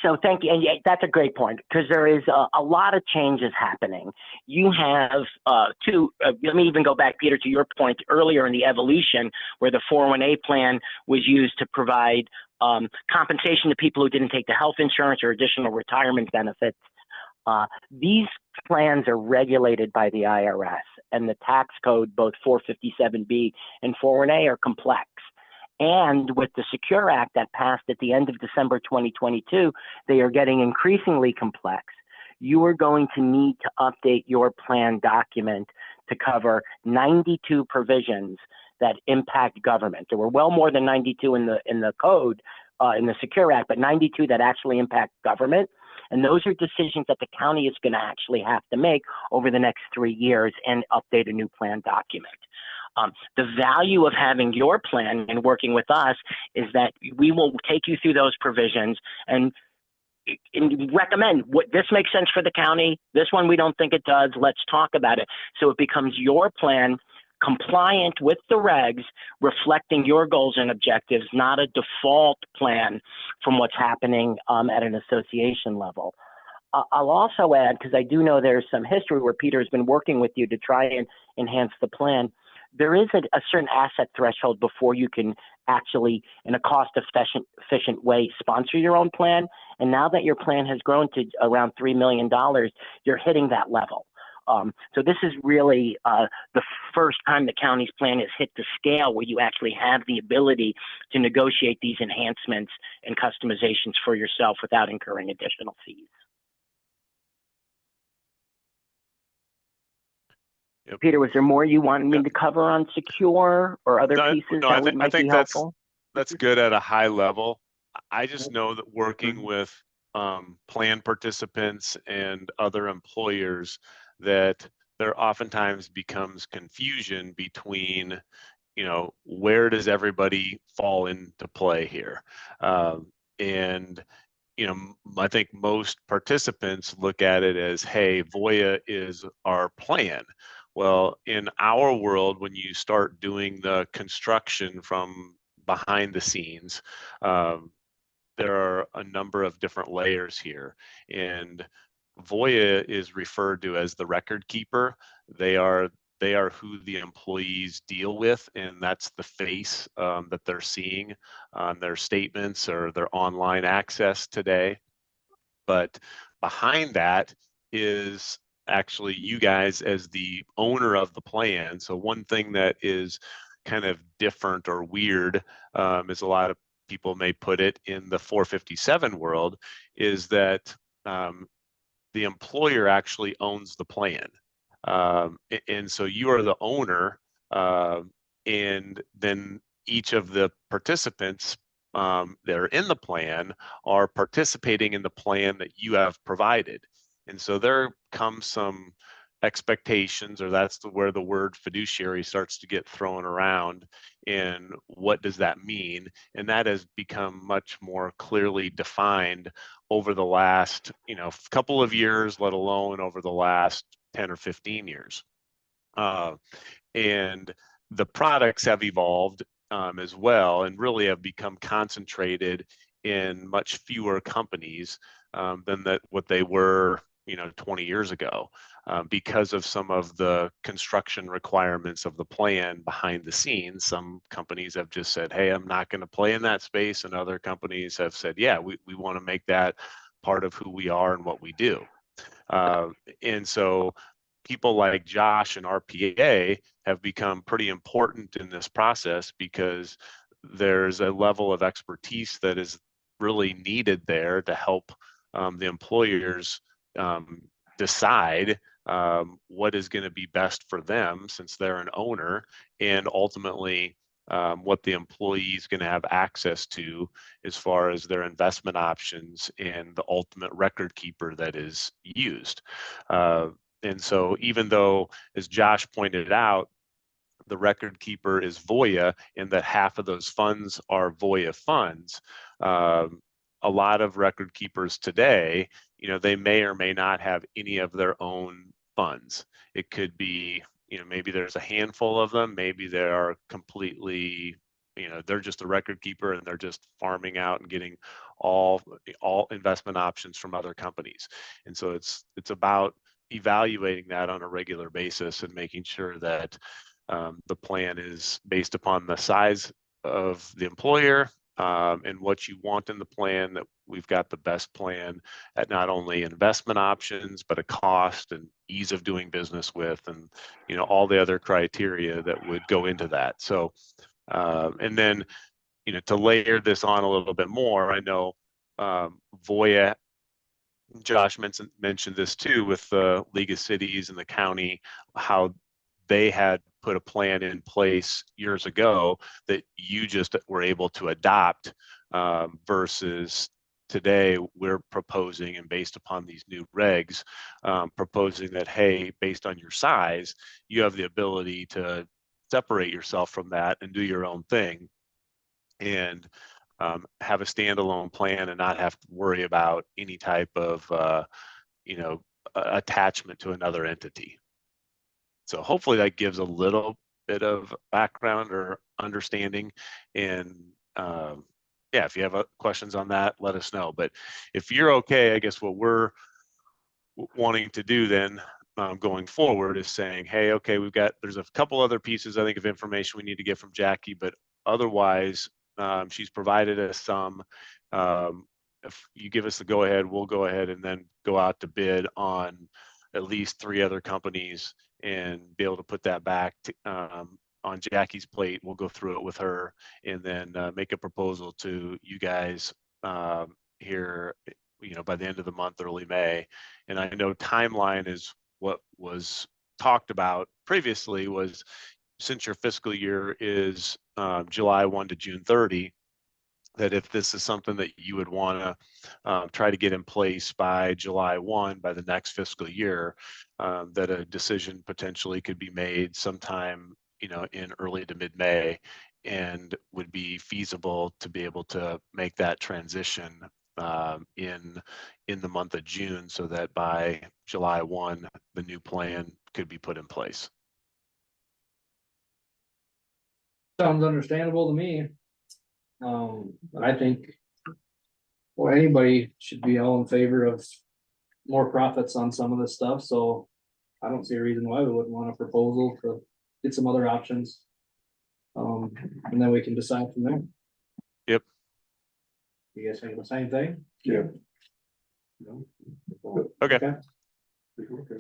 So thank you. And yeah, that's a great point, because there is a lot of changes happening. You have let me even go back, Peter, to your point earlier in the evolution, where the 401A plan was used to provide compensation to people who didn't take the health insurance or additional retirement benefits. These plans are regulated by the IRS, and the tax code, both 457B and 401A, are complex. And with the Secure Act that passed at the end of December 2022, they are getting increasingly complex. You are going to need to update your plan document to cover 92 provisions that impact government. There were well more than 92 in the code, in the Secure Act, but 92 that actually impact government. And those are decisions that the county is going to actually have to make over the next 3 years and update a new plan document. The value of having your plan and working with us is that we will take you through those provisions and recommend what this makes sense for the county. This one we don't think it does. Let's talk about it. So it becomes your plan compliant with the regs, reflecting your goals and objectives, not a default plan from what's happening at an association level. I'll also add, because I do know there's some history where Peter has been working with you to try and enhance the plan. There is a certain asset threshold before you can actually, in a cost-efficient way, sponsor your own plan. And now that your plan has grown to around $3 million, you're hitting that level. So this is really the first time the county's plan has hit the scale where you actually have the ability to negotiate these enhancements and customizations for yourself without incurring additional fees. Yep. Peter, was there more you wanted me to cover on Secure or other pieces that might be helpful? That's good at a high level. I just know that working with plan participants and other employers, that there oftentimes becomes confusion between, you know, where does everybody fall into play here? And you know, I think most participants look at it as, hey, Voya is our plan. Well, in our world, when you start doing the construction from behind the scenes, there are a number of different layers here. And Voya is referred to as the record keeper. They are who the employees deal with, and that's the face that they're seeing on their statements or their online access today. But behind that is actually you guys as the owner of the plan. So one thing that is kind of different or weird, is a lot of people may put it in the 457 world, is that the employer actually owns the plan. And so you are the owner, and then each of the participants that are in the plan are participating in the plan that you have provided. And so there comes some expectations, or that's where the word fiduciary starts to get thrown around. And what does that mean? And that has become much more clearly defined over the last, you know, couple of years, let alone over the last 10 or 15 years. And the products have evolved as well, and really have become concentrated in much fewer companies than what they were, you know, 20 years ago, because of some of the construction requirements of the plan behind the scenes. Some companies have just said, hey, I'm not going to play in that space. And other companies have said, yeah, we want to make that part of who we are and what we do. And so people like Josh and RPA have become pretty important in this process, because there's a level of expertise that is really needed there to help the employers decide what is going to be best for them, since they're an owner, and ultimately what the employee is going to have access to as far as their investment options and the ultimate record keeper that is used. And so even though, as Josh pointed out, the record keeper is Voya, and that half of those funds are Voya funds, a lot of record keepers today, you know, they may or may not have any of their own funds. It could be, you know, maybe there's a handful of them, maybe they are completely, you know, they're just a record keeper and they're just farming out and getting all investment options from other companies. And so it's about evaluating that on a regular basis and making sure that the plan is based upon the size of the employer and what you want in the plan, that we've got the best plan at not only investment options, but a cost and ease of doing business with, and, you know, all the other criteria that would go into that. So, and then, you know, to layer this on a little bit more, I know Voya, Josh mentioned this too, with the League of Cities and the county, how they had put a plan in place years ago that you just were able to adopt, versus today we're proposing, and based upon these new regs, proposing that, hey, based on your size, you have the ability to separate yourself from that and do your own thing, and have a standalone plan and not have to worry about any type of attachment to another entity. So hopefully that gives a little bit of background or understanding. And yeah, if you have questions on that, let us know. But if you're okay, I guess what we're wanting to do then, going forward, is saying, hey, okay, there's a couple other pieces, I think, of information we need to get from Jackie, but otherwise, she's provided us some. If you give us the go ahead, we'll go ahead and then go out to bid on at least 3 other companies and be able to put that back on Jackie's plate. We'll go through it with her and then make a proposal to you guys here, by the end of the month, early May. And I know timeline is what was talked about previously, was since your fiscal year is July 1 to June 30, that if this is something that you would want to try to get in place by July 1, by the next fiscal year, that a decision potentially could be made sometime, in early to mid-May, and would be feasible to be able to make that transition in the month of June, so that by July 1, the new plan could be put in place. Sounds understandable to me. I think, well, anybody should be all in favor of more profits on some of this stuff, so I don't see a reason why we wouldn't want a proposal to get some other options. And then we can decide from there. Yep. You guys think the same thing? Yeah. Okay.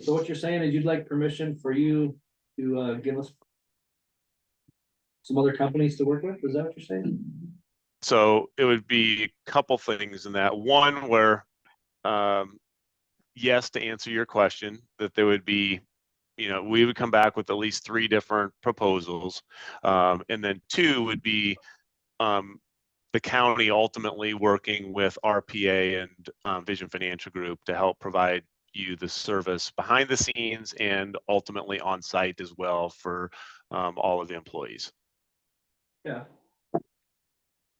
So what you're saying is you'd like permission for you to give us some other companies to work with? Is that what you're saying? So it would be a couple things in that. One, where yes, to answer your question, that there would be, we would come back with at least 3 different proposals. And then 2 would be the county ultimately working with RPA and Vision Financial Group to help provide you the service behind the scenes and ultimately on site as well for all of the employees. Yeah.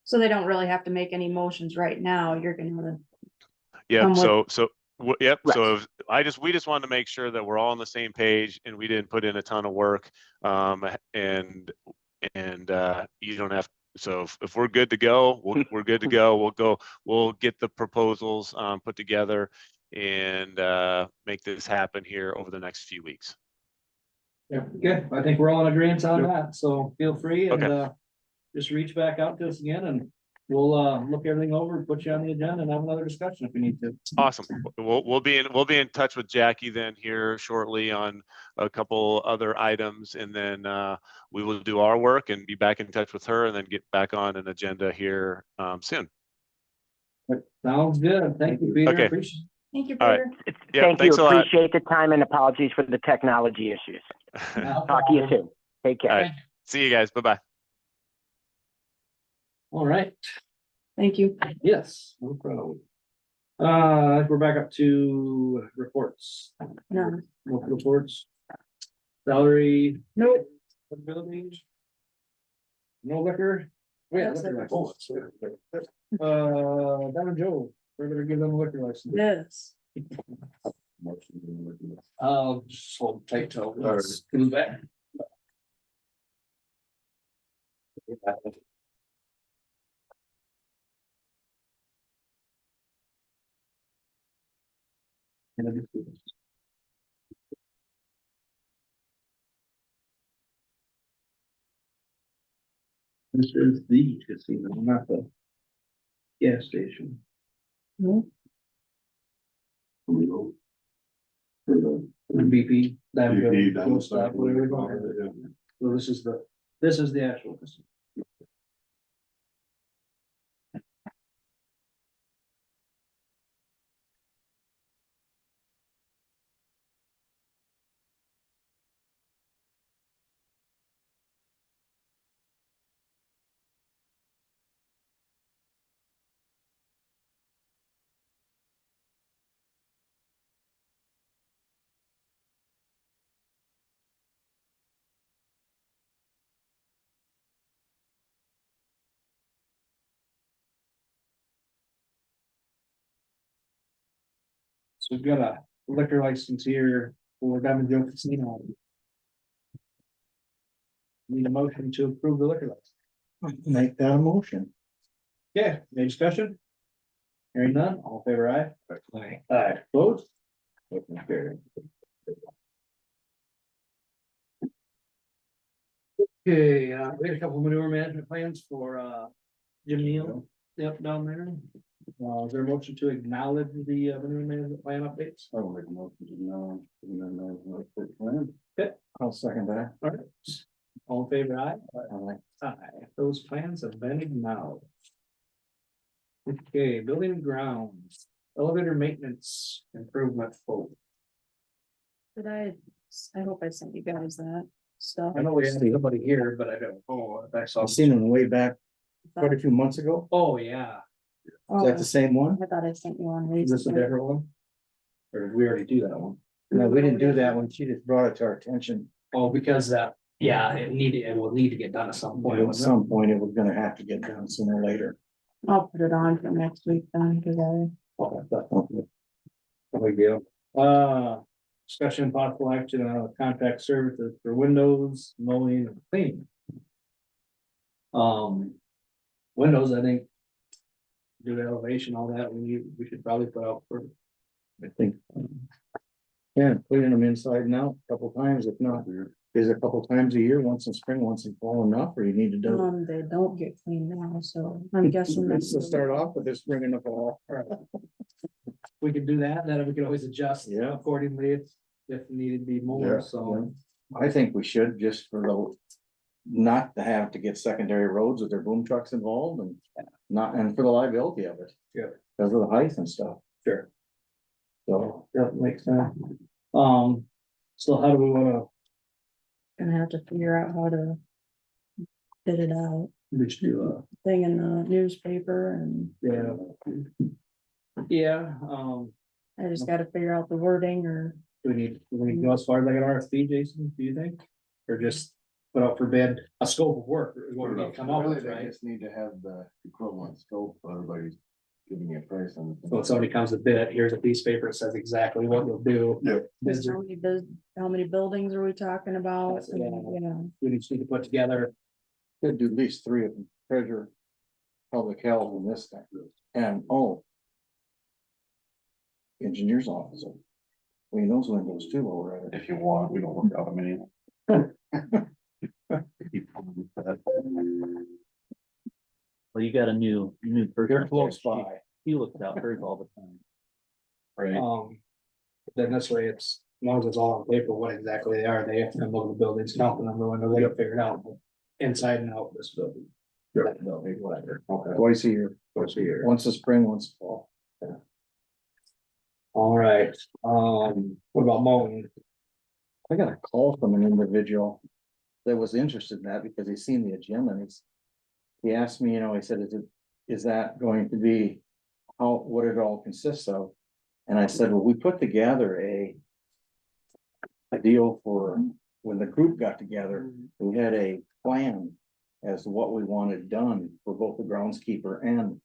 So they don't really have to make any motions right now. You're gonna. Yep. Come with- Yep. Right. So we just wanted to make sure that we're all on the same page and we didn't put in a ton of work. And you don't have. So if we're good to go, we're good to go. We'll get the proposals put together and make this happen here over the next few weeks. Yeah, good. I think we're all in agreement on that, so feel free and Okay. just reach back out to us again and we'll look everything over, put you on the agenda and have another discussion if we need to. Awesome. We'll be in touch with Jackie then here shortly on a couple other items, and then we will do our work and be back in touch with her and then get back on an agenda here soon. Sounds good. Thank you, Peter. Okay. Appreciate Thank you, All right. Peter. Yeah, Thank you. thanks a lot. Appreciate the time and apologies for the technology issues. it. Talk to you soon. Take care. All right. See you guys. Bye-bye. All right. Thank you. Yes, no problem. We're back up to reports. No, No reports. Salary. nope. Building. No liquor. Yeah, That's liquor it. license. Don and Joe, we're gonna give them a liquor license. Yes. Just hold tight till. Let's move back. This is the casino, not the gas station. No. For the BP. BP, Fuel stop, whatever we call it. So this is the actual casino. So we've got a liquor license here for Diamond Joe Casino. Need a motion to approve the liquor license. Make that a motion. Yeah, any discussion? Hearing none, all in favor aye? Aye. Aye, opposed? Motion carried. Okay, we had a couple manure management plans for, Jim Neal, yep, down there. Is there a motion to acknowledge the manure management plan updates? I will make a motion to know. Okay, I'll second that. all right. All in favor aye? Aye. Aye, those plans have been acknowledged. Okay, building and grounds, elevator maintenance improvement folder. Did I hope I sent you guys that stuff. I know we had somebody here, but I don't know if I saw. I seen him way back quite a few months ago. Oh, yeah, Is Oh, that the same one? I thought I sent you one is this a recently. different one? Or did we already do that one? No, we didn't do that one. She just brought it to our attention. Oh, because that, yeah, it will need to get done at some point. At wasn't some point, it was gonna have to get done sooner or later. I'll put it on for next week then, because it? Okay, that's no big deal. Discussion and possible action on contract services for windows, mowing and cleaning. Windows, I think. Do the elevation, all that, we should probably put out for, I think. Yeah, cleaning them inside and out a couple times, if not, is it a couple times a year, once in spring, once in fall enough, or you need to do? they don't get cleaned now, so I'm guessing. Let's just start off with this spring and the fall. we could do that, then we could always adjust Yeah. accordingly if needed to be more, so. I think we should, just for the, not to have to get secondary roads with their boom trucks involved and not, and for the liability of it. Yeah. Because of the height and stuff, Sure. so. That makes sense. So how do we wanna, Gonna have to figure out how to bid it out, just do, thing in the newspaper, and yeah. Yeah, I just gotta figure out the wording, or do we need to go as far as like an RFP, Jason, do you think? Or just put out for bid a scope of work is what we need to come up Really, with, they right? just need to have the equivalent scope, so everybody's giving you a price on. So if somebody comes to bid it, here's a piece of paper that says exactly what you'll do. Yep. Is there- how many buildings are we talking about? That's- yeah. You know, we just need to put together, Could do at least three of them, treasure, public health and this thing, and, oh. Engineer's officer. We knows windows too, while we're at it. If you want, we don't work out how many. Well, you got a new person. They're up close there. by. He looks out hers all the time. Right. then this way it's, as long as it's all on paper, what exactly they are, they have to come look at the buildings, count the number of windows, they gotta figure it out. Inside and out this building. That building, whatever. Okay. Twice a year, Once a year. once in spring, once in fall. All right, what about mowing? I got a call from an individual that was interested in that because he's seen the agenda and he asked me, he said, is that going to be what it all consists of? And I said, well, we put together a deal for when the group got together, we had a plan as to what we wanted done for both the groundskeeper and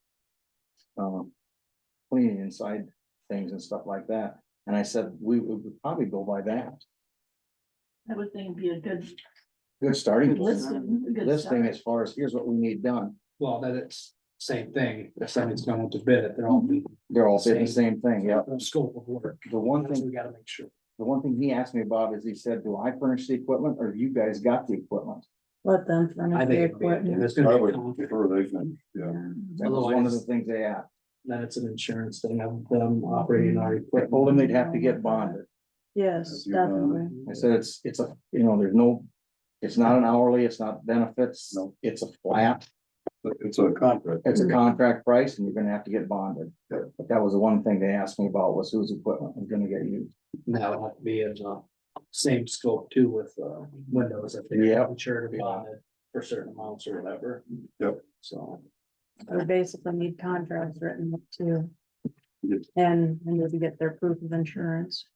cleaning inside things and stuff like that. And I said, we would probably go by that. I would think it'd be a good Good starting point. listing. Listing as far as here's what we need done. Well, that it's same thing, if somebody's going to bid it, they're all be They're all saying the same thing, yeah. scope of work. The one That's what thing, we gotta make sure. the one thing he asked me about is he said, do I furnish the equipment or you guys got the equipment? Let them I furnish think the it'd be, if equipment. it's I gonna be, would a con- prefer they can, yeah. That was one of the Otherwise- things they asked. then it's an insurance thing of them operating our I equipment. told him they'd have to get bonded. Yes, You're definitely. I said, it's a, there's no, it's not an hourly, it's not benefits, No. it's a flat, It's a contract. it's a contract price and you're gonna have to get bonded. But that was the one thing they asked me about was whose equipment was gonna get used. That would have to be in same scope too with windows, if they're Yep. insured or bonded for certain amounts or whatever. Yep. So, We basically need contracts written up too. Yes. And need to get their proof of insurance.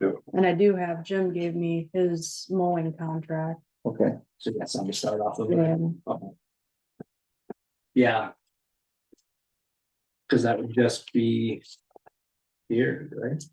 Yep. And I do have, Jim gave me his mowing contract. Okay, so that's something to start off with. And Okay. Yeah. Cause that would just be here, right?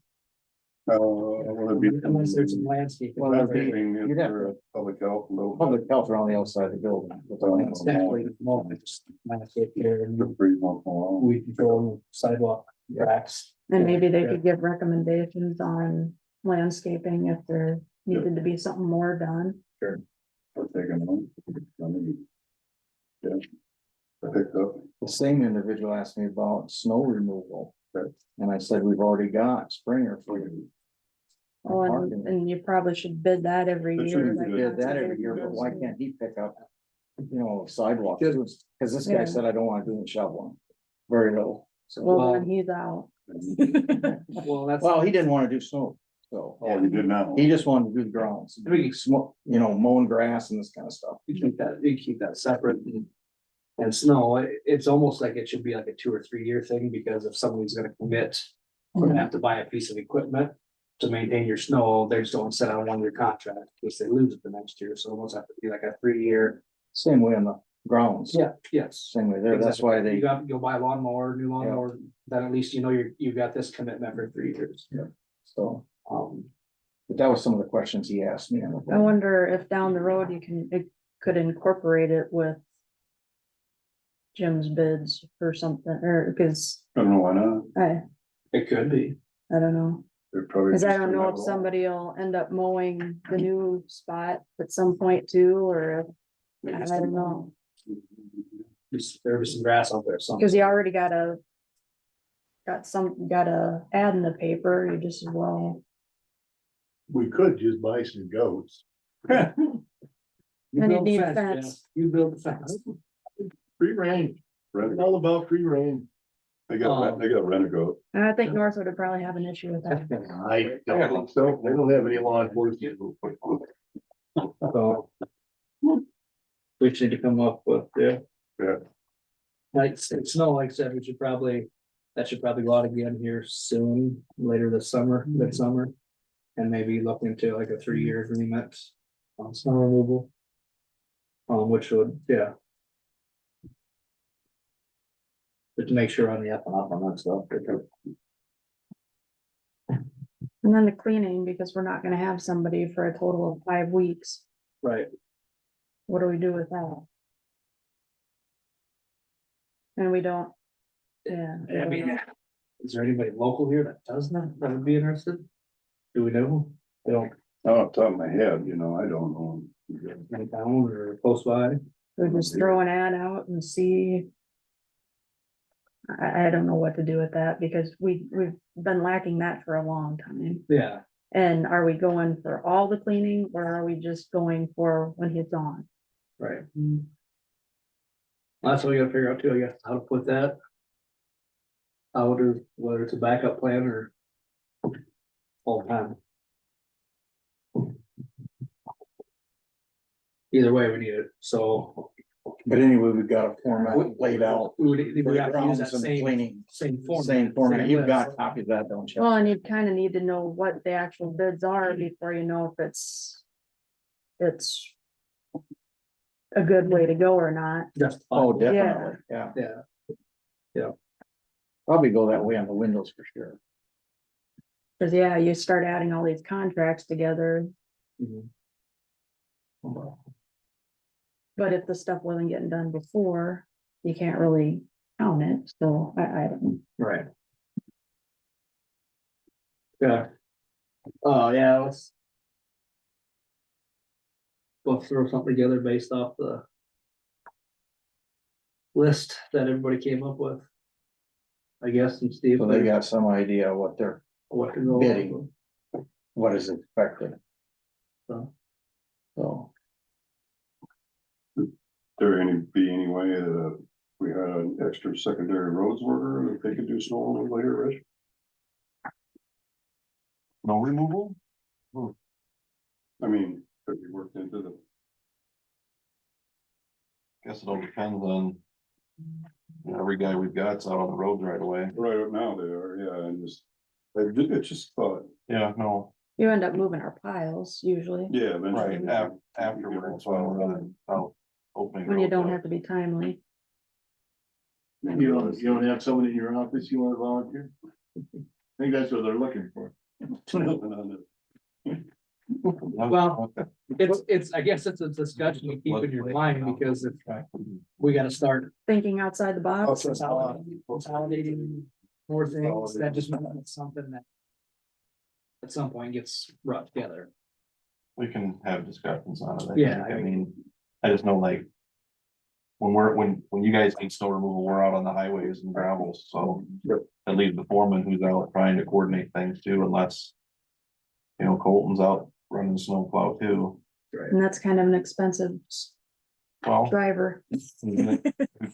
Well, it'd be. Unless there's some landscape. Well, it'd be- Landscaping, you'd have for to- Public health. a little Public bit. health around the outside of the building. It's definitely more than just landscape here and For free month long. weed control, sidewalk, racks. And maybe they Yeah. could give recommendations on landscaping if there needed to be something more done. Or taking them. I mean, yeah. I picked up. The same individual asked me about snow removal. And I said, we've already got Springer for you. Oh, and you probably should bid that every It year. shouldn't like be We did that every conservation year, but why does. can't he pick up, sidewalks? Cause this Yeah. guy said, I don't wanna do the shoveling. Very little. So, Well, when he's out. Well, that's. well, he didn't wanna do snow, so. Oh, you did not. He just wanted to do the grounds, mowing grass and this kind of stuff. You keep that separate and snow, it's almost like it should be like a 2 or 3 year thing, because if somebody's gonna commit. We're gonna have to buy a piece of equipment to maintain your snow, they just don't set on a 1 year contract, in case they lose it the next year, so it almost have to be like a 3 year. Same way on the grounds. Yeah, yes. Same way there, that's why You they, got, you'll buy a lawnmower, new lawnmower, then at least you know you got this commitment for 3 years. so, Um, but that was some of the questions he asked me. I wonder if down the road it could incorporate it with Jim's bids or something, or because I don't know why not. it could be. I don't know. They're probably. Cause I just don't gonna know have if a lot. somebody will end up mowing the new spot at some point too, or if, I don't know. There was some grass out there, some. Cause you already got a ad in the paper, you just as well. We could just buy some goats. You And you build need fence, fence. Jeff. You build the fence. Free range, Rent- all about free range. They got rent a goat. And I think Northwood would probably have an issue with that. I don't think so, they don't have any law enforcement. So. We just need to come up with, Yeah. Like, it's snow, like I said, that should probably go out again here soon, later this summer, midsummer. And maybe look into like a 3 year agreement on snow removal. Which would, yeah. But to make sure on the up and up on that stuff. And then the cleaning, because we're not gonna have somebody for a total of 5 weeks. Right, What do we do with that? And we don't. Yeah. I mean, is there anybody local here that does that would be interested? Do we know? They don't, Off the top of my head, I don't know. in town or close by? We just throw an ad out and see. I don't know what to do with that because we've been lacking that for a long time. Yeah, And are we going for all the cleaning or are we just going for when he's on? right. That's what we gotta figure out too, I guess, how to put that. How to, whether it's a backup plan or. All the time. Either way, we need it, so. But anyway, we've got a format laid out. We for the have to use grounds that and the same, cleaning, same format. same format. same You've list. got copies of that, don't you? Well, and you kind of need to know what the actual bids are before you know if it's a good way to go or not. Just. Oh, definitely, yeah. Yeah, Probably go that way on the windows for sure. Cause yeah, you start adding all these contracts together, mhm. but if the stuff wasn't getting done before, you can't really count it, so I don't. Right. Yeah. Oh, yeah, let's. We'll throw something together based off the. List that everybody came up with. I guess, and Steve. So they got some idea what they're, What to go. bidding. what is expected, So, so. There be any way that we had an extra secondary roads worker that they could do snow removal later, Rich? No removal? I mean, could be worked into the, Guess it all depends on. Every guy we've got's out on the roads right away. right up now they are, yeah, and just. It's just thought, Yeah, no, You end up moving our piles usually, yeah, right, eventually. afterwards, well, out opening. when you roads don't up. have to be timely. You don't have someone in your office you wanna volunteer? I think that's what they're looking for. Well, I guess it's a discussion you keep in your mind, because if we gotta start Thinking outside the box. consolidating more things, that just means something that at some point gets brought together. We can have discussions on it. Yeah, I mean, I just know like. When you guys need snow removal, we're out on the highways and gravels, so. And leave the foreman who's out trying to coordinate things too, unless. You know, Colton's out running snow plow too. And that's kind of an expensive Well, driver. we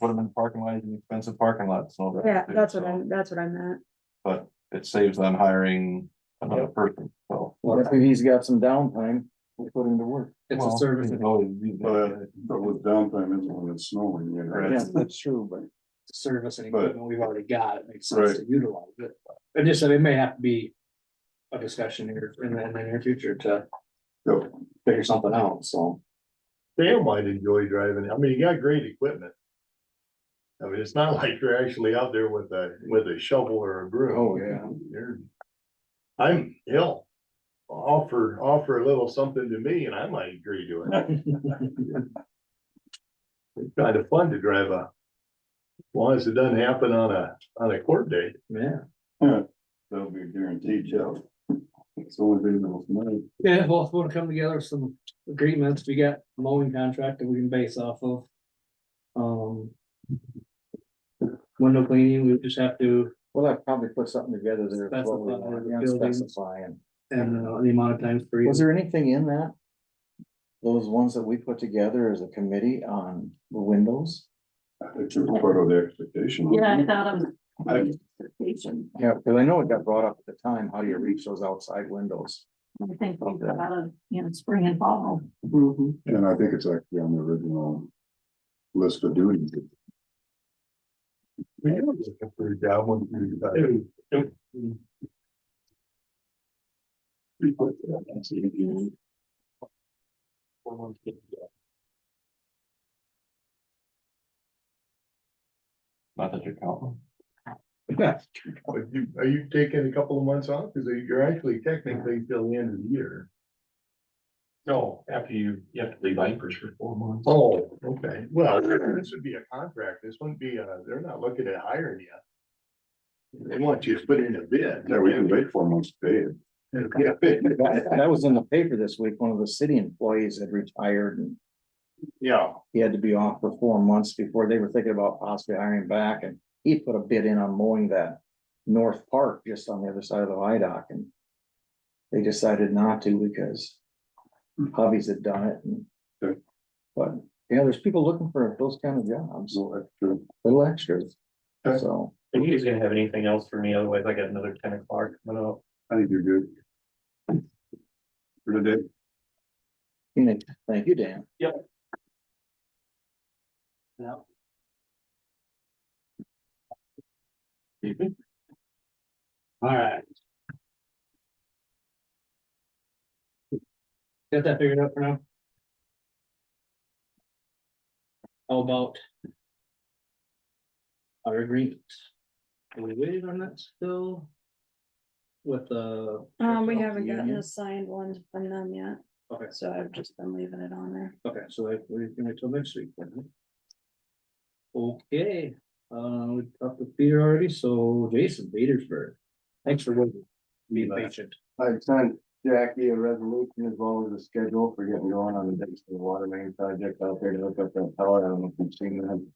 put them in parking lot, an expensive parking lot, so. Yeah, that's what I meant. But it saves them hiring another person, so. If he's got some downtime, we'll put him to work. It's a Well, service, we can always use that. But with downtime, it's when it's snowing, you know. Right. Yeah, that's true, but it's a service and But- equipment we've already got, it makes sense to utilize it. I just said it may have to be a discussion here in the near future to Yep. figure something out, so. Sam might enjoy driving. I mean, you got great equipment. I mean, it's not like you're actually out there with a shovel or a broom. Oh, yeah. He'll offer a little something to me and I might agree to it. It's kind of fun to drive as long as it doesn't happen on a court date. Yeah. That'll be guaranteed, Jeff. It's the only thing that'll money. Yeah, well, if we wanna come together with some agreements, we got a mowing contract that we can base off of. Window cleaning, we just have to, we'll have to probably put something together there. as well. Specify the Yeah, buildings. specify and- and the amount of times per year. Was there anything in that? Those ones that we put together as a committee on the windows? I think it was part of the expectation. Yeah, I thought of. I- Yeah, because I know it got brought up at the time, how do you reach those outside windows? I think we got out of, spring and fall. And I think it's actually on the original list of duties. We are looking for a job when Not that you're counting. Are you taking a couple of months off? Cause you're actually technically till the end of the year. No, after you have to leave Vipers for 4 months. Oh, okay. Well, this would be a contract. This wouldn't be they're not looking at hiring you. They want you to put in a bid. Yeah, we can wait 4 months to pay it. Yeah. That was in the paper this week, one of the city employees had retired and Yeah. he had to be off for 4 months before they were thinking about possibly hiring him back, and he put a bid in on mowing that north park just on the other side of the viaduct, and they decided not to because hubbies had done it and Okay. but yeah, there's people looking for those kind of jobs, So extra. little extras. Okay. So Are you guys gonna have anything else for me? Otherwise I got another 10 o'clock coming up. I think you're good. For today. thank you, Dan. Yeah. All right. Got that figured out for now? How about our agreement? Are we waiting on that still? With the. We haven't gotten Union. a signed one from them yet, Okay, so I've just been leaving it on there. okay, so we can wait till next week then. Okay, we talked with Peter already, so Jason Petersburg, thanks for waiting, being patient. I sent Jackie a resolution as well as a schedule for getting going on the dates for the water main project out there to hook up that tower. I don't know if you've seen that.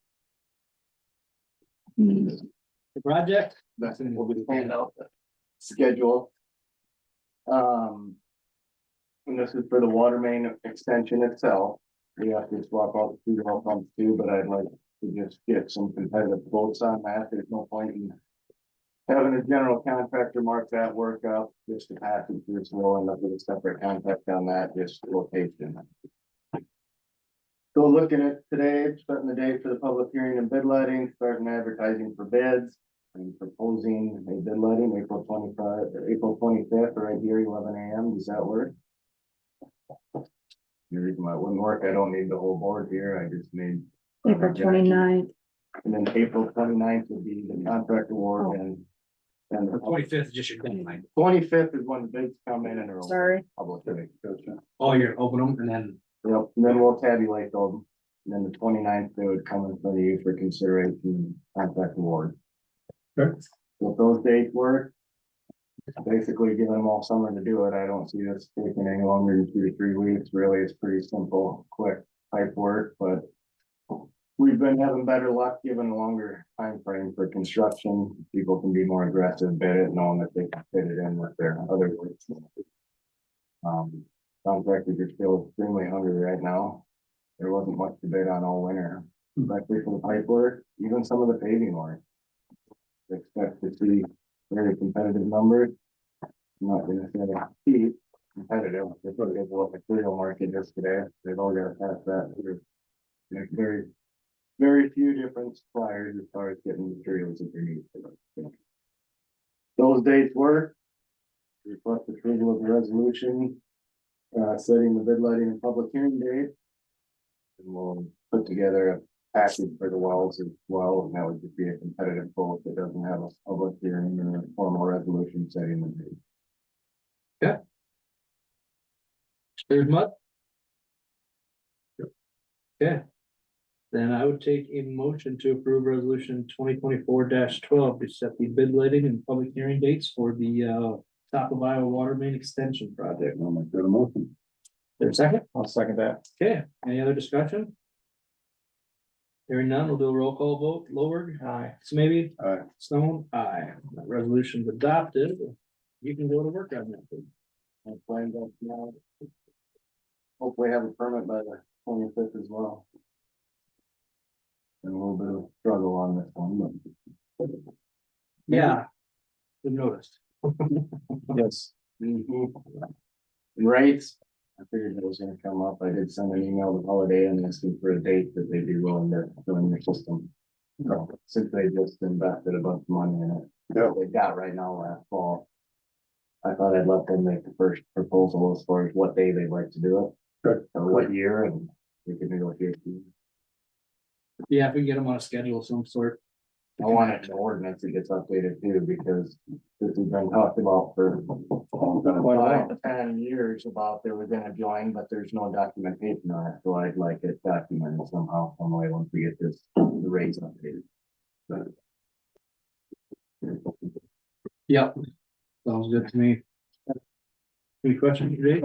The project? That's it, we'll be paying out the schedule. And this is for the water main extension itself. We have to swap out the 2 well pumps too, but I'd like to just get some competitive quotes on that. There's no point in having a general contractor mark that work up just to pass it through, so we'll end up with a separate contract on that, just location. So looking at today, setting the date for the public hearing and bid letting, starting advertising for bids. I'm proposing a bid letting April 25th, right here, 11 a.m. Does that work? The reason why it wouldn't work, I don't need the whole board here, I just need. April 29th. And then April 29th would be the contract award and And The the 25th is just your deadline. 25th is when the bids come in and are. Sorry. Public. Oh, you're gonna open them and then, Yep, and then we'll tabulate those, and then the 29th they would come in front of you for consideration, and contract award. Sure. So if those dates work. Basically giving them all summer to do it, I don't see this taking any longer than 2 to 3 weeks, really, it's pretty simple, quick type work, but. We've been having better luck given a longer time frame for construction, people can be more aggressive, bid it, knowing that they can fit it in with their other works. Contractors are still extremely hungry right now. There wasn't much to bid on all winter, especially for the pipe work, even some of the paving work. Expect to see very competitive numbers. I'm not gonna say cheap, competitive, it's what it is, what material market is today, they've all got to pass that through. There's very few different suppliers as far as getting materials that they need. Those dates work. Request approval of the resolution, setting the bid letting and public hearing date. And we'll put together a package for the wells as well, and that would just be a competitive quote that doesn't have a public hearing or a formal resolution setting the date. there's mud. Okay. Then I would take a motion to approve resolution 2024-12 to set the bid letting and public hearing dates for the top of Iowa water main extension project. I'll make that a motion. There's a second? I'll second that. Okay, any other discussion? Hearing none, we'll do a roll call vote. Lowberg? Aye. Maybe? Aye. Stone? Aye. That resolution's adopted. You can go to work on that. I plan to now. Hopefully have a permit by the 25th as well. And a little bit of struggle on this one, but. Yeah. Good noticed. Yes. And rates, I figured it was gonna come up. I did send an email to Holiday and asking for a date that they'd be willing to fill in their system. So, since they just invested a bunch of money in it, that they got right now last fall. I thought I'd let them make the first proposal as far as what day they'd like to do it. Good. Or what year, and we could negotiate. Yeah, if we can get them on a schedule of some sort. I want it in ordinance that gets updated too, because this has been talked about for Quite a 10 years about they were gonna join, but there's no documentation on it, so I'd like it documented somehow, some way, once we get this, the rates updated. But Yep. Sounds good to me. Any questions, Jake?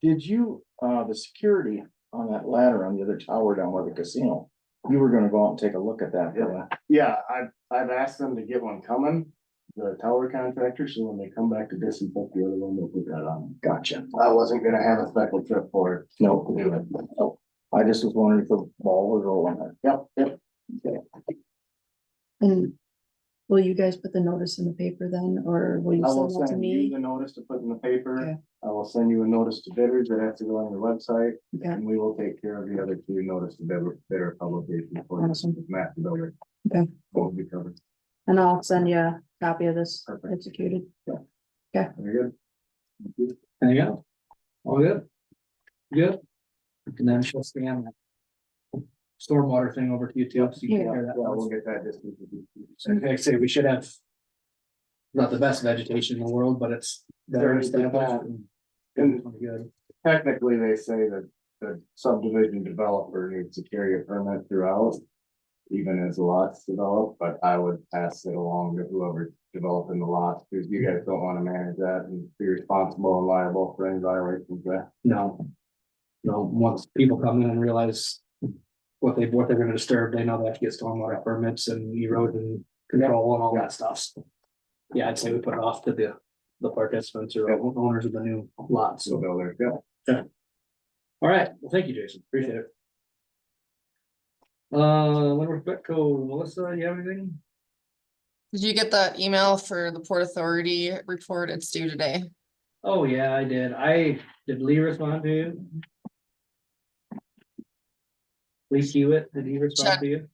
Did you, the security on that ladder on the other tower down by the casino, you were gonna go out and take a look at that. Yeah, I've asked them to get one coming, the tower contractor, so when they come back to disinfect the other one, they'll put that on. Gotcha. I wasn't gonna have a special trip for it. No. To do it. Oh, I just was wondering if the ball was rolling there. Yep. And will you guys put the notice in the paper then, or will you I will send that to send you me? the notice to put in the paper. Okay. I will send you a notice to bidders that have to go on your website, Okay, and we will take care of the other two notice to bidder publication for you. Awesome. Master builder. Okay. Will be covered. and I'll send you a copy of this Perfect. executed. Very good. Thank you. Anything else? All good? Good? And then she'll scan that stormwater thing over to you too, so you can Yeah. hear that. Yeah, we'll get that distance. So like I say, we should have not the best vegetation in the world, but it's better established. And Good. technically, they say that the subdivision developer needs to carry a permit throughout, even as the lots develop, but I would pass it along to whoever's developing the lots, because you guys don't want to manage that and be responsible and liable for any violations there. No. No, once people come in and realize what they're gonna disturb, they know they have to get stormwater permits and erosion control and all that stuff. So, yeah, I'd say we put it off to the participants or owners of the new lots. So builder, yeah. All right, well, thank you, Jason, appreciate it. Leonard Betco, Melissa, you have anything? Did you get that email for the Port Authority report? It's due today. Oh, yeah, I did Lee respond to you? Lee Hewitt, did he respond to you?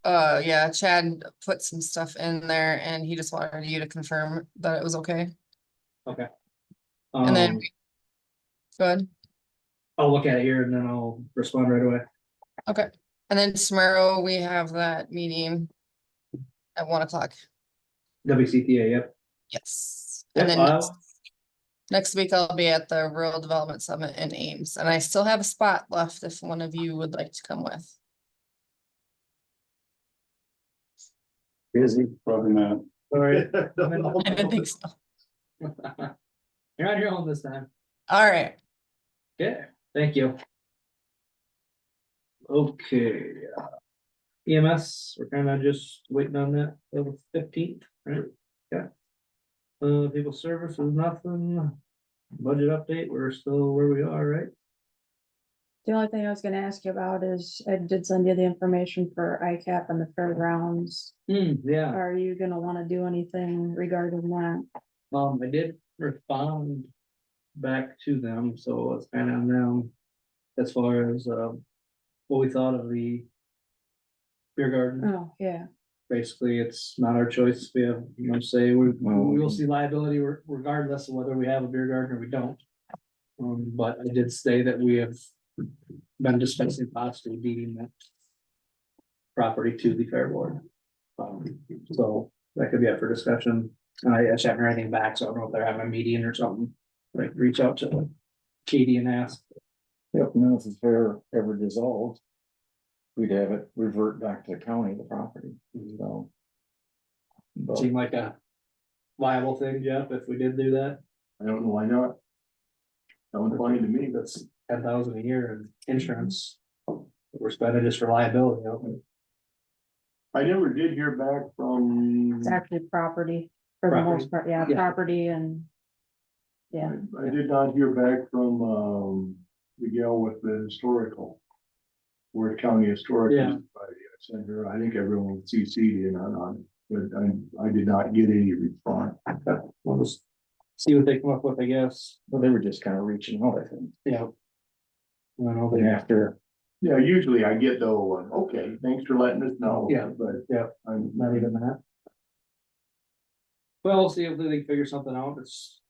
Yeah, Chad put some stuff in there and he just wanted you to confirm that it was okay. Okay. And then, go ahead. I'll look at it here and then I'll respond right away. Okay. And then tomorrow we have that meeting at 1 o'clock. WCTA, yep. Yes. Yep, And then I'll- next week I'll be at the Rural Development Summit in Ames, and I still have a spot left if one of you would like to come with. Busy. Probably not. Sorry. I didn't think so. You're on your own this time. All right. Okay, thank you. Okay. EMS, we're kind of just waiting on that, level 15th, right? Yeah. People services, nothing. Budget update, we're still where we are, right? The only thing I was gonna ask you about is, I did send you the information for ICAP and the fairgrounds. Yeah, Are you gonna wanna do anything regarding that? I did respond back to them, so it's kind of on them. As far as, what we thought of the beer garden. Oh, yeah, Basically, it's not our choice. We have, say, we will see liability regardless of whether we have a beer garden or we don't. But I did say that we have been discussing possibly deeding that property to the fair board. So that could be up for discussion. I just haven't heard anything back, so I don't know if they're having a meeting or something. Like, reach out to Katie and ask. Yep, and if the fair ever dissolved, we'd have it revert back to the county, the property, so. But Seem like a viable thing, Jeff, if we did do that. I don't know why not. Sounds funny to me. That's 10,000 a year in insurance. We're spending just for liability. I never did hear back from, it's actually property for the most part, yeah, Yeah. property and. Yeah, I did not hear back from, the gal with the historical. Ward County Historical Yeah. Society. I sent her, I think everyone CC'd in on it, but I did not get any response. We'll just see what they come up with, I guess. well, they were just kind of reaching out, I think. Yeah. I know And they, after, Yeah, usually I get though, okay, thanks for letting us know. Yeah. But. Yeah. I'm not even that. Well, we'll see if they can figure something out. It's,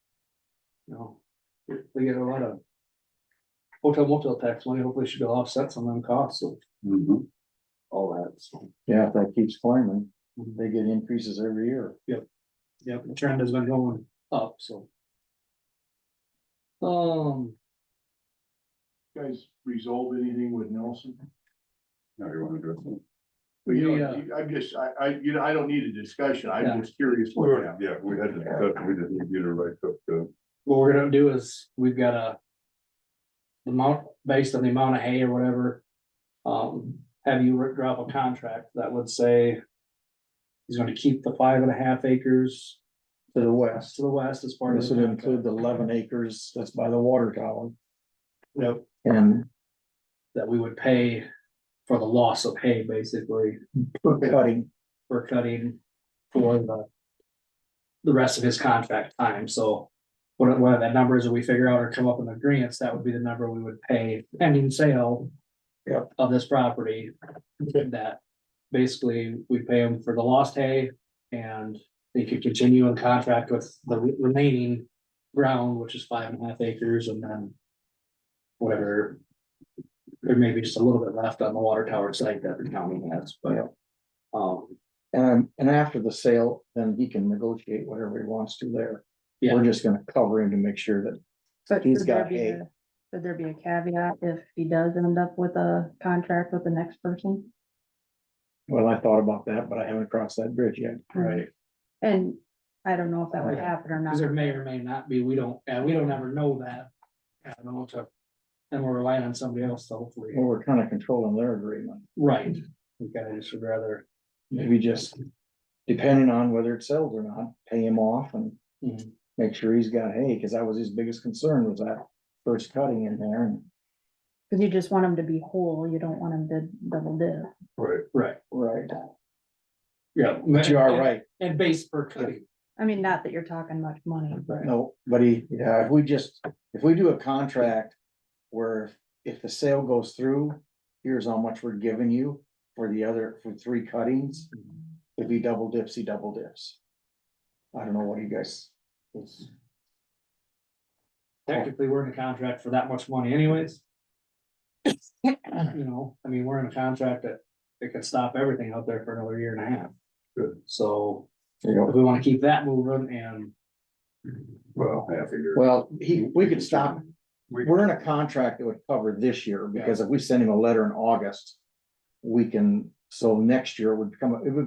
we get a lot of hotel motel tax money. Hopefully should offset some of them costs of Mhm. all that. So, yeah, if that keeps climbing, they get increases every year. yeah, the trend has been going up, so. Guys resolve anything with Nelson? Now you want to address it? But you Yeah. know, I'm just, I don't need a discussion, Yeah. I'm just curious. We were, yeah, we had to discuss, we just need you to write up, What we're gonna do is, we've got a amount, based on the amount of hay or whatever. Have you drop a contract that would say he's gonna keep the 5.5 acres To the west, to the west as part of this the would contract. include the 11 acres that's by the water tower. Yep, And that we would pay for the loss of hay, basically, cutting, for cutting for the rest of his contract time, so. What that number is that we figure out or come up in agreement, that would be the number we would pay pending sale. Yep. Of this property, that basically we pay him for the lost hay and they could continue in contract with the remaining ground, which is 5.5 acres, and then. Whatever. There may be just a little bit left on the water tower site that the county has, but. Yeah. Um, and after the sale, then he can negotiate whatever he wants to there. Yeah. We're just gonna cover him to make sure that but He's should there got be hay. should there be a caveat if he does end up with a contract with the next person? well, I thought about that, but I haven't crossed that bridge yet. right, And I don't know if that would Yeah. happen or not. because there may or may not be, we don't ever know that. I don't know, and we're relying on somebody else, to hopefully, Well, we're kind of controlling their agreement. right, we gotta just would rather. Maybe just, depending on whether it sells or not, pay him off and Mhm. make sure he's got hay, because that was his biggest concern, was that first cutting in there. And Cause you just want him to be whole, you don't want him to double dip. right? Right, right, yeah. but you are right. And base per cutting, I mean, not that you're talking much money, but No, but yeah, if we do a contract where if the sale goes through, here's how much we're giving you for 3 cuttings. If he double dips, he double dips. I don't know what you guys. technically, we're in a contract for that much money anyways. I mean, we're in a contract that it could stop everything out there for another year and a half. Good. So, If we wanna keep that moving and Well, half a year. Well, we could stop, we're in a contract that would cover this year, because if we send him a letter in August, we can, so next year it would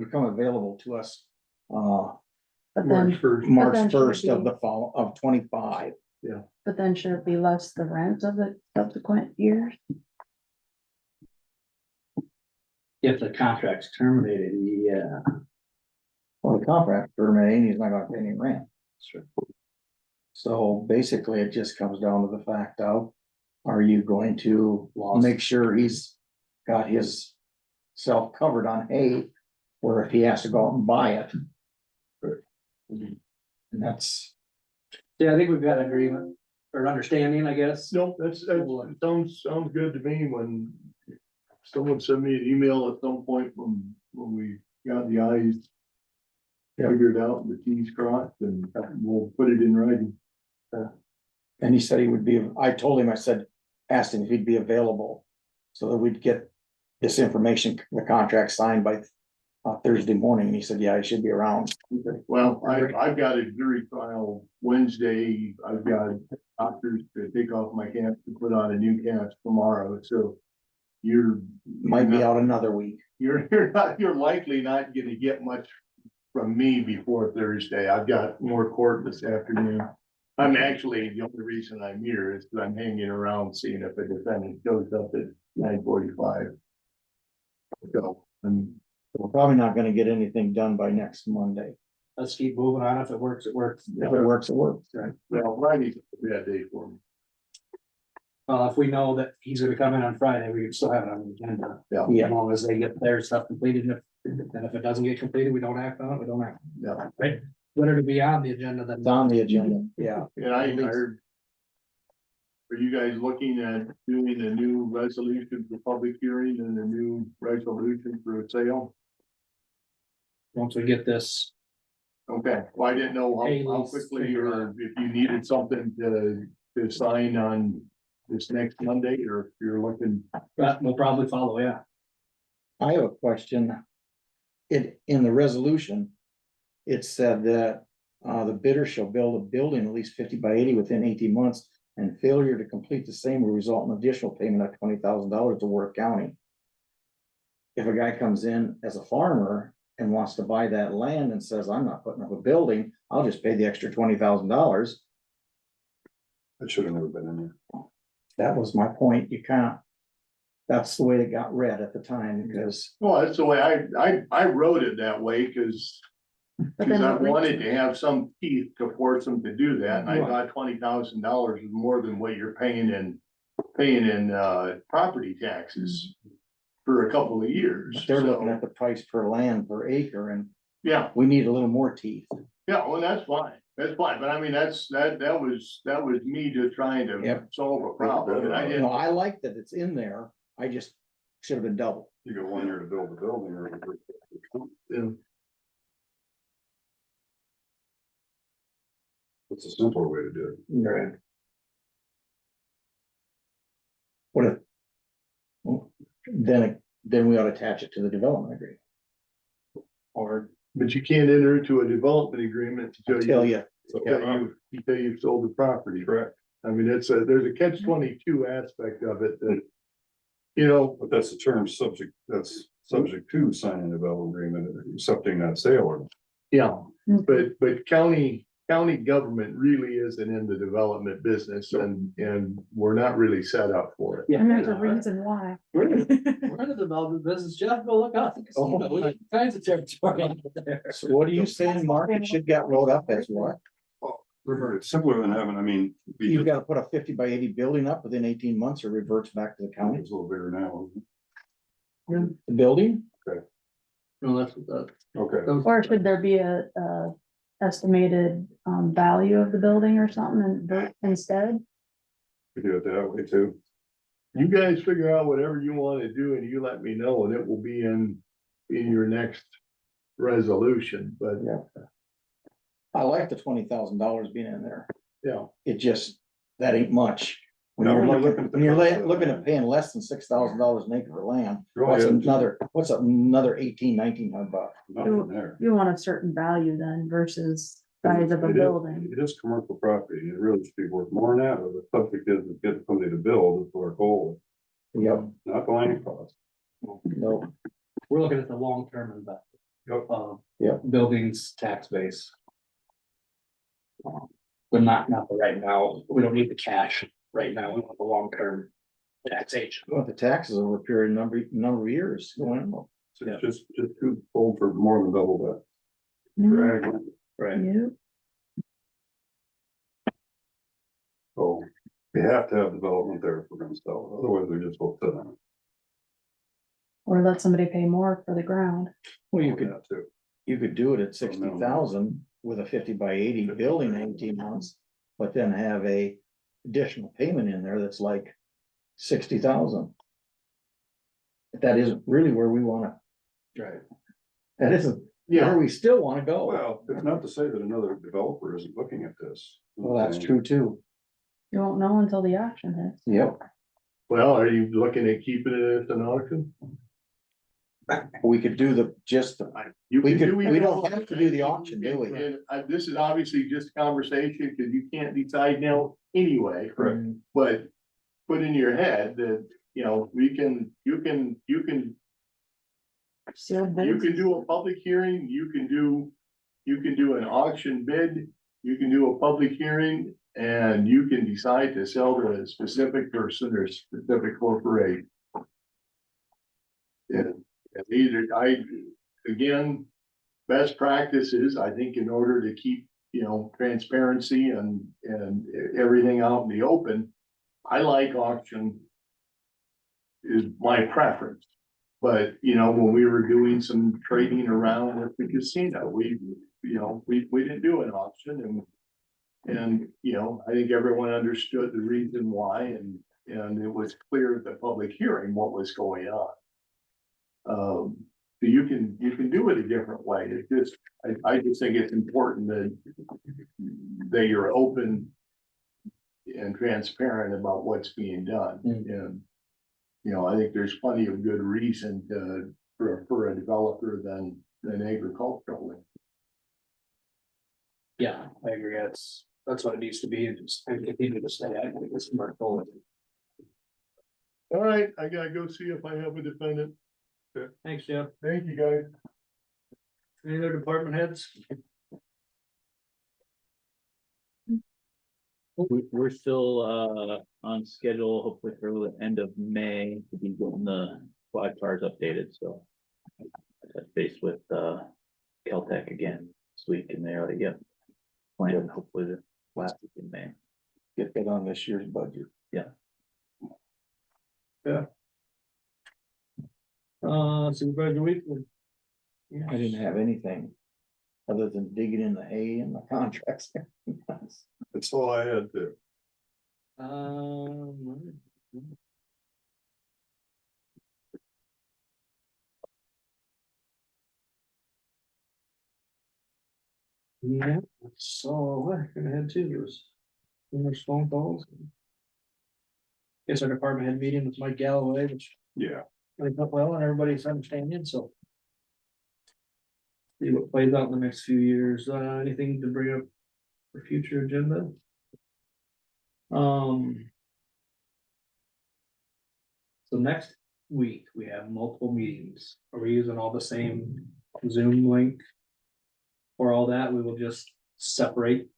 become available to us, But March then, first. March then should it 1st of be- the fall of 25. but then should it be less the rent of the subsequent years? if the contract's terminated, yeah. Well, the contract terminating, he's not gonna pay any rent. So basically, it just comes down to the fact of, are you going to make sure he's got his self covered on hay, or if he has to go out and buy it? And that's, Yeah, I think we've got agreement or understanding, I guess. No, that sounds good to me. When someone sent me an email at some point when we got the I's figured out, and the T's crossed, and we'll put it in writing. and he said he would be, I told him, I said, asked him if he'd be available, so that we'd get this information, the contract signed by Thursday morning, and he said, yeah, I should be around. Well, I've got a jury trial Wednesday. I've got doctors to take off my cast to put on a new cast tomorrow, so Might be out another week. you're likely not gonna get much from me before Thursday. I've got more court this afternoon. I'm actually, the only reason I'm here is because I'm hanging around seeing if a defendant shows up at 9:45. So, We're probably not gonna get anything done by next Monday. Let's keep moving on. If it works, it works. If it works, it works. well, Friday's a bad day for me. If we know that he's gonna come in on Friday, we can still have it on the agenda. Yeah. As long as they get their stuff completed, and if it doesn't get completed, we don't act on it, we don't act. Yeah. Right? Better to be on the agenda than. It's on the agenda, yeah. And I heard. Are you guys looking at doing a new resolution for public hearing and a new resolution for a sale? Once we get this, Okay, well, I didn't know how Haley's quickly figure or if you needed something to sign on this next Monday, or if you're looking. we'll probably follow, yeah. I have a question. In the resolution, it said that the bidder shall build a building at least 50 by 80 within 18 months, and failure to complete the same will result in additional payment of $20,000 to Worth County. If a guy comes in as a farmer and wants to buy that land and says, I'm not putting up a building, I'll just pay the extra $20,000. That should have never been in there. That was my point. You can't, that's the way it got read at the time, because Well, that's the way I wrote it that way, because But then I what we- wanted to have some teeth to force them to do that, and I thought $20,000 is more than what you're paying in property taxes for a couple of years. they're looking So, at the price per land per acre, and yeah, we need a little more teeth. yeah, well, that's fine, but I mean, that was me just trying to Yep. solve a problem, and I You didn't. know, I like that it's in there. I just should have been double. You got 1 year to build the building or. Yeah. It's a simpler way to do it. Right. What if? well, then we ought to attach it to the development agreement. Or But you can't enter into a development agreement tell until you, you've sold the property. Correct. I mean, there's a catch-22 aspect of it that, you know, But that's the term subject, that's subject to signing a development agreement, accepting that sale or. yeah, but county government really isn't in the development business, and we're not really set up for it. And there's a reason why. We're in the development business, Jeff, go look out. the casino. We got all kinds of territory out there. so what are you saying, Mark? It should get rolled up as what? It's simpler than having, I mean. You gotta put a 50 by 80 building up within 18 months or reverts back to the county. It's a little bigger now. Isn't The building? No, that's what that. it? Okay. Or should there be a estimated value of the building or something instead? We do it that way too. You guys figure out whatever you wanna do, and you let me know, and it will be in your next resolution, but, Yeah. I like the $20,000 being in there. yeah. It just, that ain't much. When No, you're when you're looking, looking at when you're the- looking at paying less than $6,000 an acre for land, Go what's ahead. another $1,800-$1,900 bucks? No, nothing there. You want a certain value then versus size of a It is- building. It is commercial property, it really should be worth more than that, but the subject is to get somebody to build, is our goal, Yep, not the land cost. no, We're looking at the long-term investment. Yep. Yep. Buildings, tax base. But not the right now, we don't need the cash right now, we want the long-term taxation. well, the taxes over a period number of years going on. So it's just too old for more than double that. Mhm. Drag. Right. Yep. So we have to have development there if we're gonna sell it, otherwise we just will sit on it. Or let somebody pay more for the ground. Well, you That too. could do it at 60,000 with a 50 by 80 building in 18 months, but then have a additional payment in there that's like 60,000. That isn't really where we wanna, Right. that isn't where we still wanna go. Well, it's not to say that another developer isn't looking at this. Well, that's true too. You won't know until the auction hits. Yep, Well, are you looking at keeping it at an auction? we could do You We can could- do we either don't one. have to do the auction, do we? And, this is obviously just conversation, because you can't decide now anyway. Correct. But put in your head that, you know, you can Sealed You bids. can do a public hearing, you can do an auction bid, you can do a public hearing, and you can decide to sell to a specific person or specific corporation. And either, again, best practices, I think, in order to keep, you know, transparency and everything out in the open, I like auction is my preference. But, you know, when we were doing some trading around with the casino, we didn't do an auction and, you know, I think everyone understood the reason why and it was clear at the public hearing what was going on. So you can do it a different way. It just, I just think it's important that you're open and transparent about what's being done. And, you know, I think there's plenty of good reason for a developer than agricultural. Yeah, I agree, that's what it needs to be, and continue to stay, I think it's commercial. All right, I gotta go see if I have a defendant. Thanks, Jeff. Thank you, guys. Any other department heads? We're still on schedule, hopefully for the end of May to be getting the flag cars updated, so. I touched base with Caltech again this week and they already get planned, hopefully the last week in May. get that on this year's budget. Supervisor Weekly. I didn't have anything other than digging in the hay and the contracts. That's all I had to. Yeah, so we're gonna head to yours. There's phone calls. Guess our department head meeting with Mike Galloway, which Yeah, went up well and everybody's understanding, so. See what plays out in the next few years. Anything to bring up for future agenda? So next week, we have multiple meetings. Are we using all the same Zoom link? For all that, we will just separate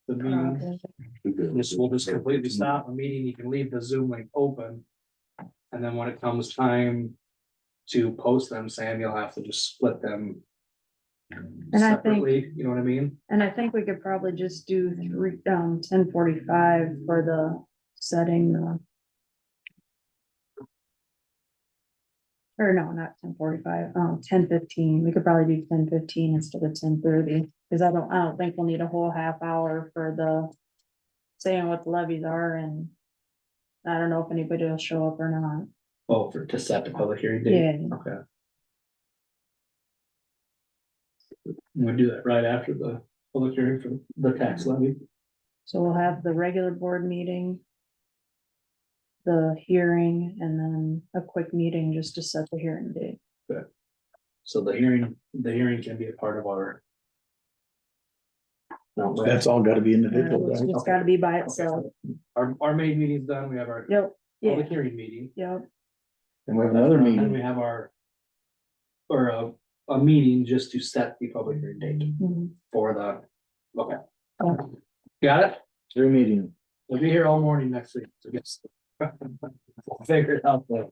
the meeting. We'll just completely stop a meeting. You can leave the Zoom link open. And then when it comes time to post them, Sam, you'll have to just split them. And I think- Separately, you know what I mean? And I think we could probably just do 10:45 for the setting. Or no, not 10:45, 10:15. We could probably do 10:15 instead of 10:30, because I don't think we'll need a whole half hour for the. Saying what the levies are, and I don't know if anybody will show up or not. Oh, to set the public hearing date? Yeah. Okay. We'll do that right after the public hearing for the tax levy. So we'll have the regular board meeting. The hearing and then a quick meeting just to set the hearing date. So the hearing can be a part of our. No, That's all gotta be individual, It's right? just gotta be by itself. our main meeting's done, we have our Yep, yeah, public hearing meeting. yep. And we have another And meeting. we have our. Or a meeting just to set the public hearing date Mhm. for the, okay. Got it? 3 meetings. We'll be here all morning next week, so yes. We'll figure it out then.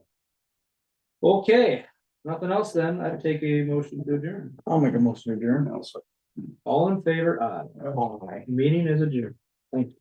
Okay, nothing else then, I'd take a motion to adjourn. I'll make a motion to adjourn. All in favor, aye. Meeting is adjourned. Thank you.